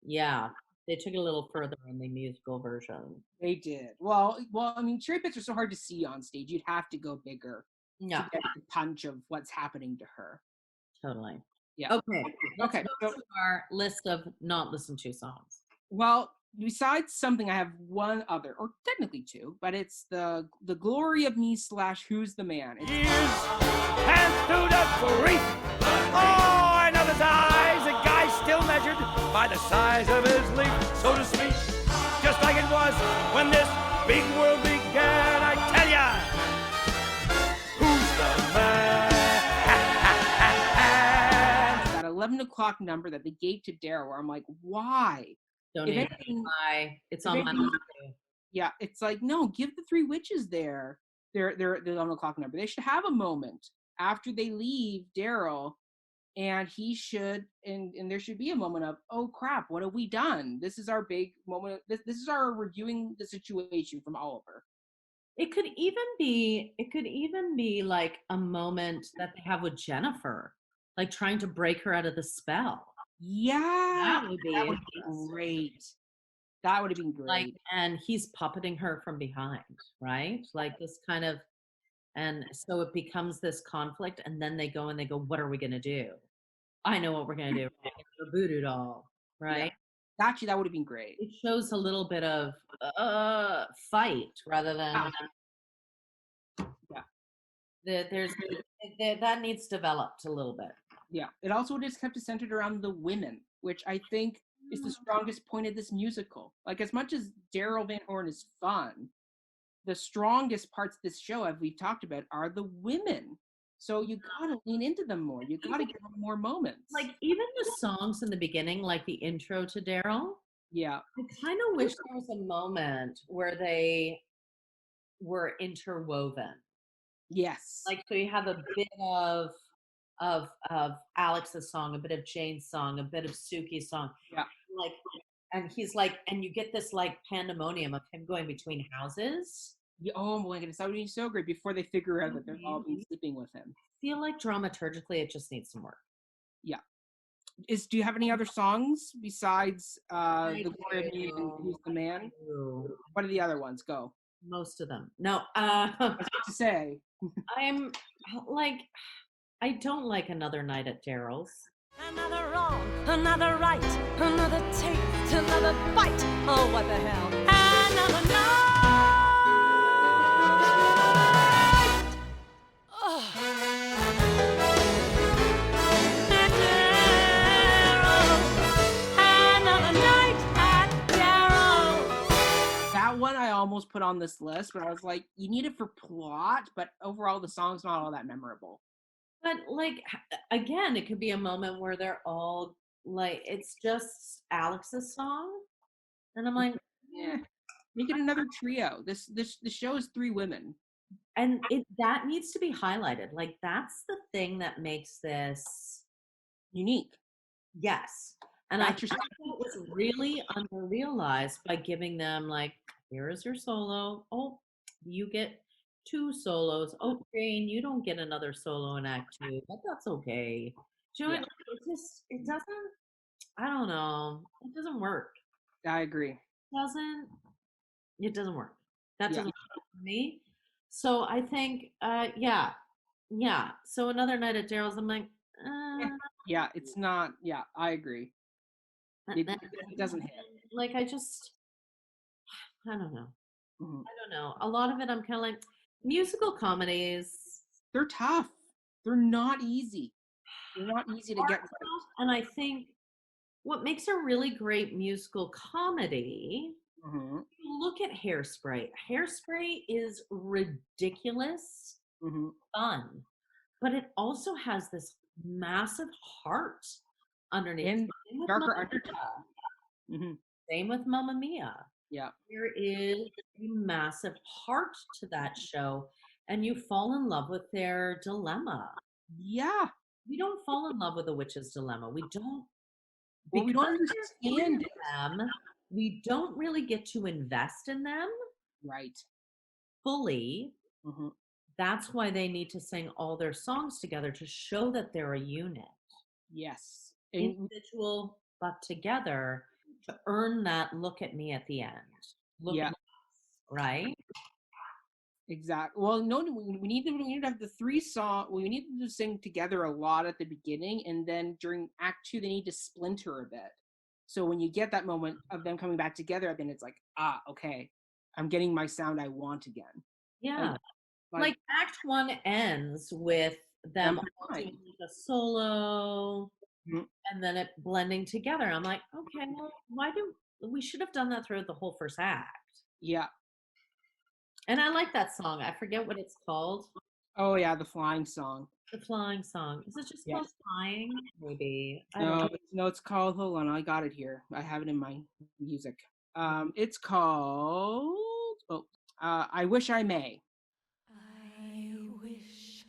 Yeah, they took it a little further in the musical version. They did. Well, I mean, cherry pits are so hard to see on stage. You'd have to go bigger to get the punch of what's happening to her. Totally. Yeah. Okay. Okay. So our list of not listened to songs. Well, besides something, I have one other, or technically two, but it's the Glory of Me / Who's the Man. Years and through the grief. Oh, I know the size. A guy still measured by the size of his leaf, so to speak. Just like it was when this big world began. I tell ya, who's the man? That 11 o'clock number that they gave to Daryl, where I'm like, why? Don't even lie. It's on my list too. Yeah, it's like, no, give the three witches their 11 o'clock number. They should have a moment after they leave Daryl, and he should, and there should be a moment of, oh crap, what have we done? This is our big moment. This is our reviewing the situation from Oliver. It could even be like a moment that they have with Jennifer, like trying to break her out of the spell. Yeah, that would be great. That would have been great. Like, and he's puppeting her from behind, right? Like this kind of, and so it becomes this conflict, and then they go, what are we gonna do? I know what we're gonna do. We're gonna do a voodoo doll, right? Yeah. Actually, that would have been great. It shows a little bit of fight rather than that needs developed a little bit. Yeah, it also just kept it centered around the women, which I think is the strongest point of this musical. Like, as much as Daryl Van Horn is fun, the strongest parts of this show, as we've talked about, are the women. So you gotta lean into them more. You gotta give them more moments. Like even the songs in the beginning, like the intro to Daryl. Yeah, I kind of wish there was a moment where they were interwoven. Yes. Like, so you have a bit of Alex's song, a bit of Jane's song, a bit of Suki's song. Yeah. Like, and he's like, and you get this like pandemonium of him going between houses. Yeah, oh my goodness, that would be so great before they figure out that they're all been sleeping with him. I feel like dramaturgically it just needs some work. Yeah. Do you have any other songs besides The Glory of Me and Who's the Man? What are the other ones? Go. Most of them. No. What's to say? I'm like, I don't like Another Night at Daryl's. Another wrong, another right, another taste, another bite. Oh, what the hell? Another night. Oh. At Darryl. Another night at Darryl. That one I almost put on this list, but I was like, you need it for plot, but overall the song's not all that memorable. But like, again, it could be a moment where they're all like, it's just Alex's song. And I'm like, yeah, make it another trio. This show is three women. And that needs to be highlighted. Like, that's the thing that makes this unique. Yes. And I think it was really underrealized by giving them like, here is your solo. Oh, you get 2 solos. Oh, Jane, you don't get another solo in Act 2, but that's okay. Do you know, it doesn't, I don't know. It doesn't work. I agree. It doesn't work. That doesn't work for me. So I think, yeah. So Another Night at Daryl's, I'm like, yeah, it's not, yeah, I agree. It doesn't hit. Like, I don't know. Mm-hmm. I don't know. A lot of it, I'm kind of like, musical comedies. They're tough. They're not easy. They're not easy to get. And I think what makes a really great musical comedy, look at Hairspray. Hairspray is ridiculous fun, but it also has this massive heart underneath. And Same with darker Mamma undertone. Mia. Same with Mamma Mia. Yeah. There is a massive heart to that show, and you fall in love with their dilemma. Yeah. We don't fall in love with a witch's dilemma. We don't. Well, we don't Because there's three understand of them, we don't really get to invest in them Right. fully. Mhm. That's why they need to sing all their songs together to show that they're a unit. Yes. And Individual, but together to earn that look at me at the end. Look Yeah. at us, right? exactly. Well, no, we need to have the three song. We need them to sing together a lot at the beginning, and then during Act 2, they need to splinter a bit. So when you get that moment of them coming back together, then it's like, okay, I'm getting my sound I want again. Yeah. And, Like Act 1 ends with them Them all fine. doing a solo Mhm. and then it blending together. I'm like, okay, well, we should have done that throughout the whole first act. Yeah. And I like that song. I forget what it's called. Oh yeah, the flying song. The flying song. Is it just Yeah. called Flying? Maybe. I don't know. No, it's called. Hold on, I got it here. I have it in my music. It's called. I Wish I May. I wish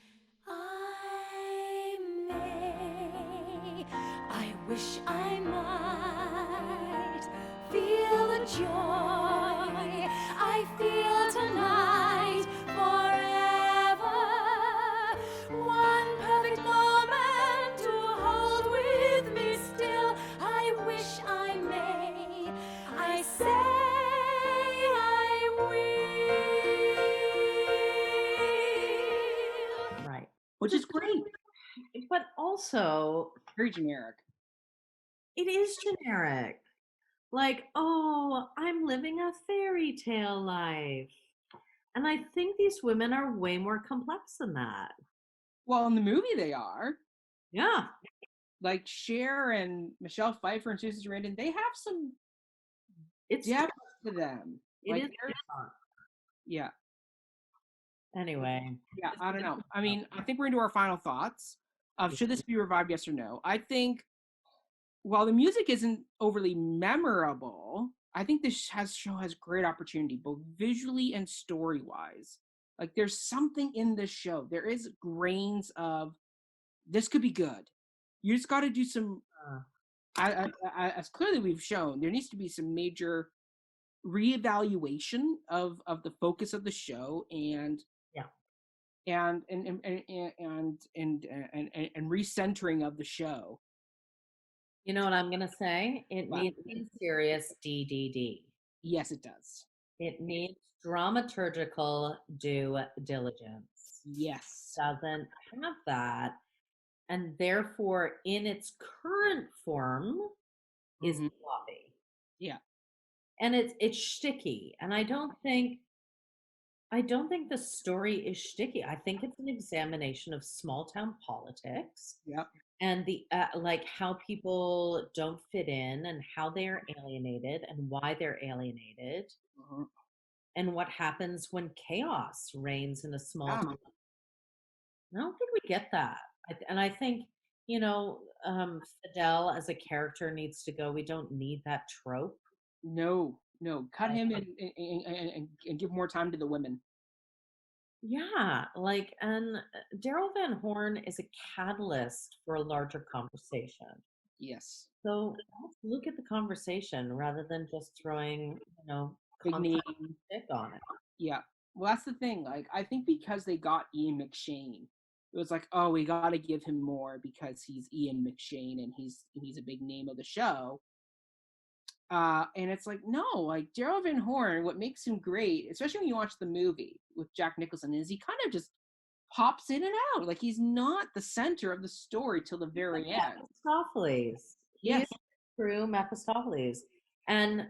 I may. I wish I might feel the joy I feel tonight forever. One perfect moment to hold with me still. I wish I may. I say I will. Right. Which is great. But also, Very generic. it is generic. Like, oh, I'm living a fairy tale life. And I think these women are way more complex than that. Well, in the movie they are. Yeah. Like Cher and Michelle Pfeiffer and Susan Sarandon, they have some It's depth to them. It Like, is they're- fun. yeah. Anyway. Yeah, I don't know. I mean, I think we're into our final thoughts of should this be revived, yes or no. I think while the music isn't overly memorable, I think this show has great opportunity, both visually and story-wise. Like, there's something in this show. There is grains of this could be good. You just got to do some. As clearly we've shown, there needs to be some major reevaluation of the focus of the show and recentering of the show. You know what I'm going to say? It What? needs a serious DDD. Yes, it does. It needs dramaturgical due diligence. Yes. Doesn't have that. And therefore, in its current form, is Mhm. floppy. Yeah. And it's shticky. And I don't think the story is shticky. I think it's an examination of small town politics. Yep. And the like how people don't fit in and how they're alienated and why they're alienated Mhm. and what happens when chaos reigns in a small Yeah. town. I don't think we get that. And I think, Fidel as a character needs to go. We don't need that trope. No. Cut him and give more time to the women. Yeah, and Daryl Van Horn is a catalyst for a larger conversation. Yes. So let's look at the conversation rather than just throwing, Big name. stick on it. Yeah. Well, that's the thing. Like, I think because they got Ian McShane, it was like, oh, we got to give him more because he's Ian McShane and he's a big name of the show. And it's like, no, like Daryl Van Horn, what makes him great, especially when you watch the movie with Jack Nicholson, is he kind of just pops in and out. Like, he's not the center of the story till the very end. Mephistopheles. Yes. He is true Mephistopheles. And,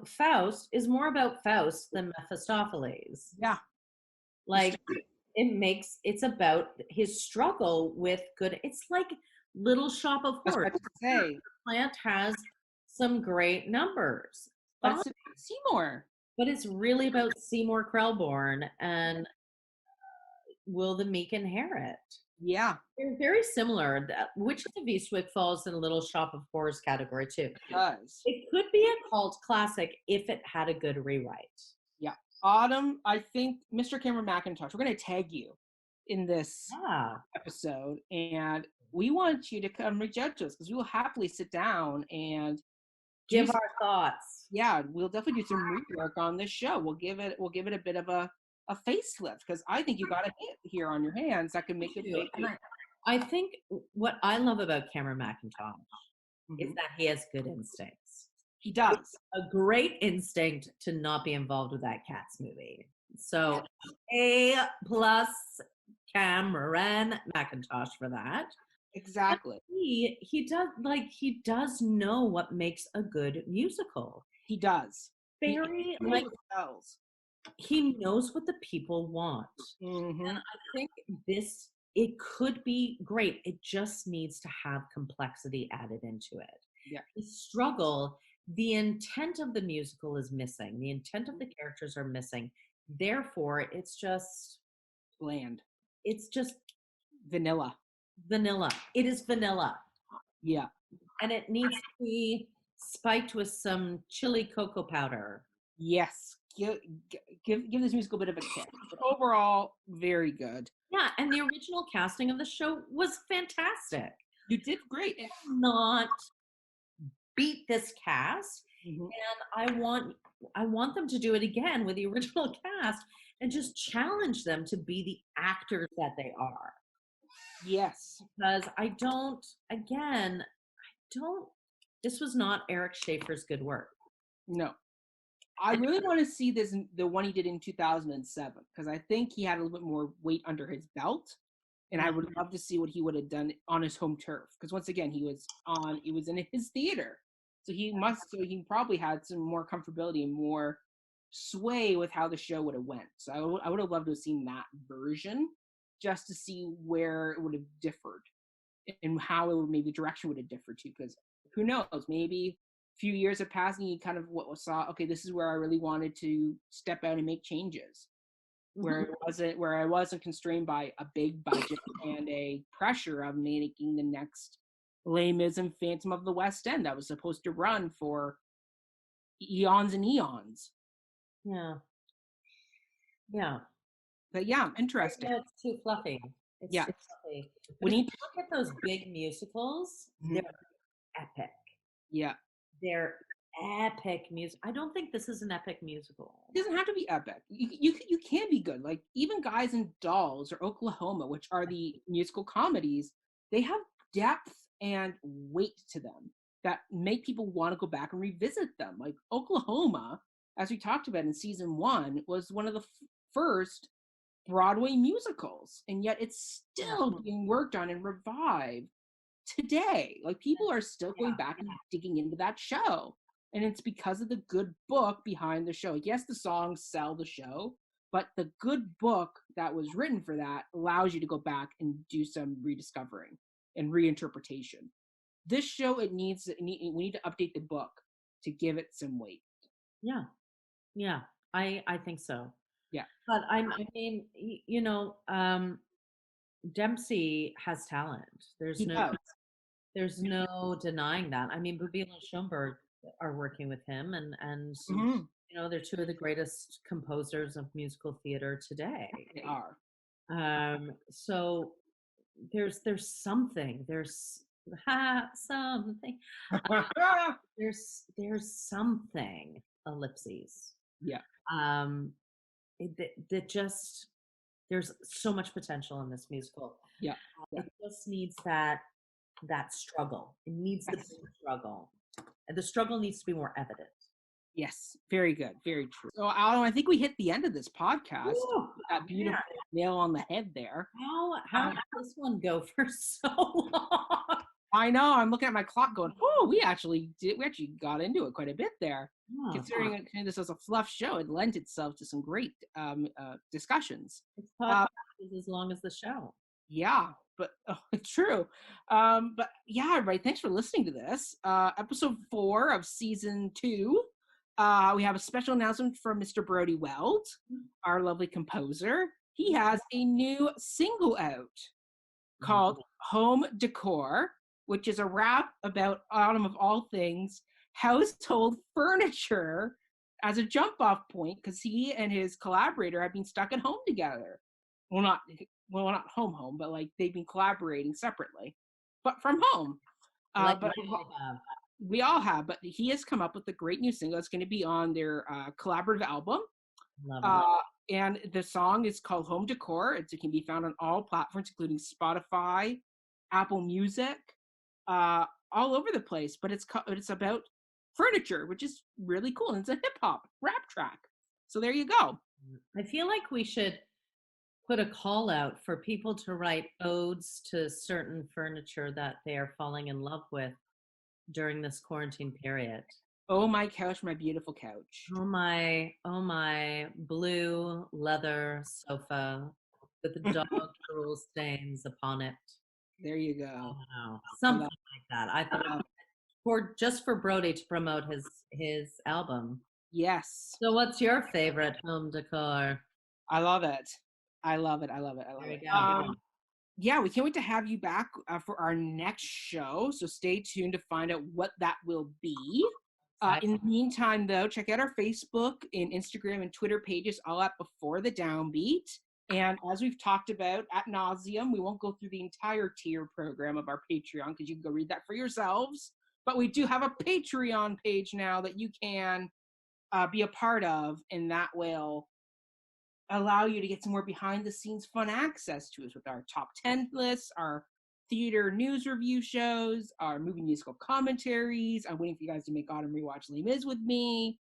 Faust is more about Faust than Mephistopheles. Yeah. Like, it's about his struggle with good. It's like Little Shop of That's Horrors. what I say. Plant has some great numbers. But Seymour. But it's really about Seymour Krelborn and will the meek inherit? Yeah, They're very similar. Witches of Eastwick falls in a Little Shop of Horrors category too. it does. It could be a cult classic if it had a good rewrite. Yeah. Autumn, I think Mr. Cameron Mackintosh, we're going to tag you in this Yeah. episode, and we want you to come judge us because we will happily sit down and Give our thoughts. Yeah, we'll definitely do some rework on this show. We'll give it a bit of a facelift because I think you got a hit here on your hands that can make it big. And I think what I love about Cameron Mackintosh is that he has good instincts. He does. A great instinct to not be involved with that Cats movie. So A+ Cameron Mackintosh for that. Exactly. He does know what makes a good musical. He does. Very He like knows. he knows what the people want. Mm-hmm. And I think it could be great. It just needs to have complexity added into it. Yeah. The struggle, the intent of the musical is missing. The intent of the characters are missing. Therefore, it's just Bland. It's just Vanilla. It is vanilla. Yeah. And it needs to be spiked with some chili cocoa powder. Yes. Give this musical a bit of a kick. But overall, very good. Yeah, and the original casting of the show was fantastic. You did great. Not beat this cast, Mm-hmm. and I want them to do it again with the original cast and just challenge them to be the actors that they are. Yes. Because this was not Eric Schaefer's good work. No. I really want to see the one he did in 2007, because I think he had a little bit more weight under his belt, and I would love to see what he would have done on his home turf. Because once again, he was in his theater, so he probably had some more comfortability and more sway with how the show would have went. So I would have loved to have seen that version, just to see where it would have differed and how it would maybe direction would have differed too. Because who knows, maybe few years have passed and you kind of saw, okay, this is where I really wanted to step out and make changes, where I wasn't constrained by a big budget and a pressure of making the next Les Mis and Phantom of the West End that was supposed to run for eons and eons. Yeah. But yeah, interesting. It's too fluffy. It's too fluffy. When But you if you look at those big musicals, they're epic. Yeah. They're epic music. I don't think this is an epic musical. It doesn't have to be epic. You can be good. Like even Guys and Dolls or Oklahoma, which are the musical comedies, they have depth and weight to them that make people want to go back and revisit them. Like Oklahoma, as we talked about in season 1, was one of the first Broadway musicals, and yet it's still being worked on and revived today. Like people are still going back and digging into that show, and it's because of the good book behind the show. Yes, the songs sell the show, but the good book that was written for that allows you to go back and do some rediscovering and reinterpretation. This show, we need to update the book to give it some weight. I think so. Yeah, but Dempsey has talent. There's no denying that. I mean, Bubila and Schoenberg are working with him, and they're two of the greatest composers of musical theater today. They are. So there's something. There's something. There's something. Ellipses. Yeah. There's so much potential in this musical. Yeah. It just needs that struggle. It needs the struggle. And the struggle needs to be more evident. Yes, very good, very true. So, Alan, I think we hit the end of this podcast. Ooh, that beautiful nail on the head there. How did this one go for so long? I know. I'm looking at my clock, going, "Oh, we actually got into it quite a bit there." Considering this was a fluff show, it lent itself to some great discussions. It's podcast is as long as the show. Yeah, but it's true. But yeah, everybody, thanks for listening to this episode 4 of season 2 We have a special announcement from Mr. Brody Weld, our lovely composer. He has a new single out called Home Decor, which is a rap about Autumn of all things, household furniture as a jump off point, because he and his collaborator have been stuck at home together. Well, not home, but like they've been collaborating separately, but from home. But we all have, but he has come up with a great new single. It's going to be on their collaborative album. And the song is called Home Decor. It can be found on all platforms, including Spotify, Apple Music, all over the place. But it's about furniture, which is really cool. And it's a hip hop rap track. So there you go. I feel like we should put a call out for people to write odes to certain furniture that they are falling in love with during this quarantine period. Oh, my couch, my beautiful couch. Oh my blue leather sofa with the dog drool stains upon it. There you go. Something like that. I thought for Brody to promote his album. Yes. So what's your favorite home decor? I love it. There you go. Yeah, we can't wait to have you back for our next show. So stay tuned to find out what that will be. In the meantime, though, check out our Facebook and Instagram and Twitter pages, all at Before the Downbeat. And as we've talked about ad nauseum, we won't go through the entire tier program of our Patreon because you can go read that for yourselves. But we do have a Patreon page now that you can be a part of, and that will allow you to get some more behind-the-scenes fun access to us with our top 10 lists, our theater news review shows, our movie musical commentaries. I'm waiting for you guys to make Autumn rewatch Les Mis with me.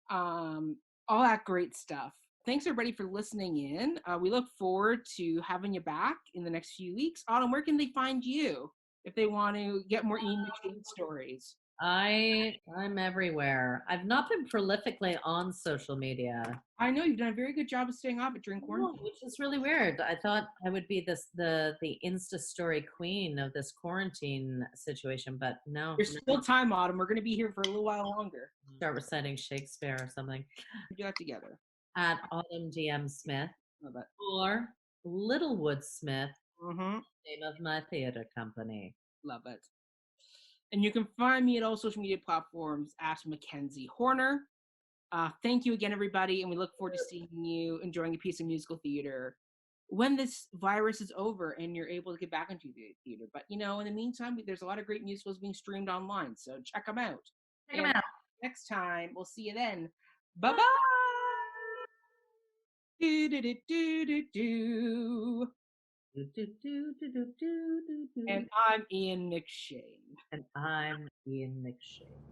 All that great stuff. Thanks, everybody, for listening in. We look forward to having you back in the next few weeks. Autumn, where can they find you if they want to get more Ian McShane stories? I'm everywhere. I've not been prolifically on social media. I know you've done a very good job of staying off it during quarantine, which is really weird. I thought I would be the Insta story queen of this quarantine situation, but no. There's still time, Autumn. We're going to be here for a little while longer. Start reciting Shakespeare or something. We do that together. At Autumn DM Smith or Littlewood Smith, name of my theater company. Love it. And you can find me at all social media platforms at Mackenzie Horner. Thank you again, everybody, and we look forward to seeing you enjoying a piece of musical theater when this virus is over and you're able to get back into the theater. But, in the meantime, there's a lot of great musicals being streamed online, so check them out. Next time, we'll see you then. Bye-bye! Do-do-do-do-do-do. And I'm Ian McShane. And I'm Ian McShane.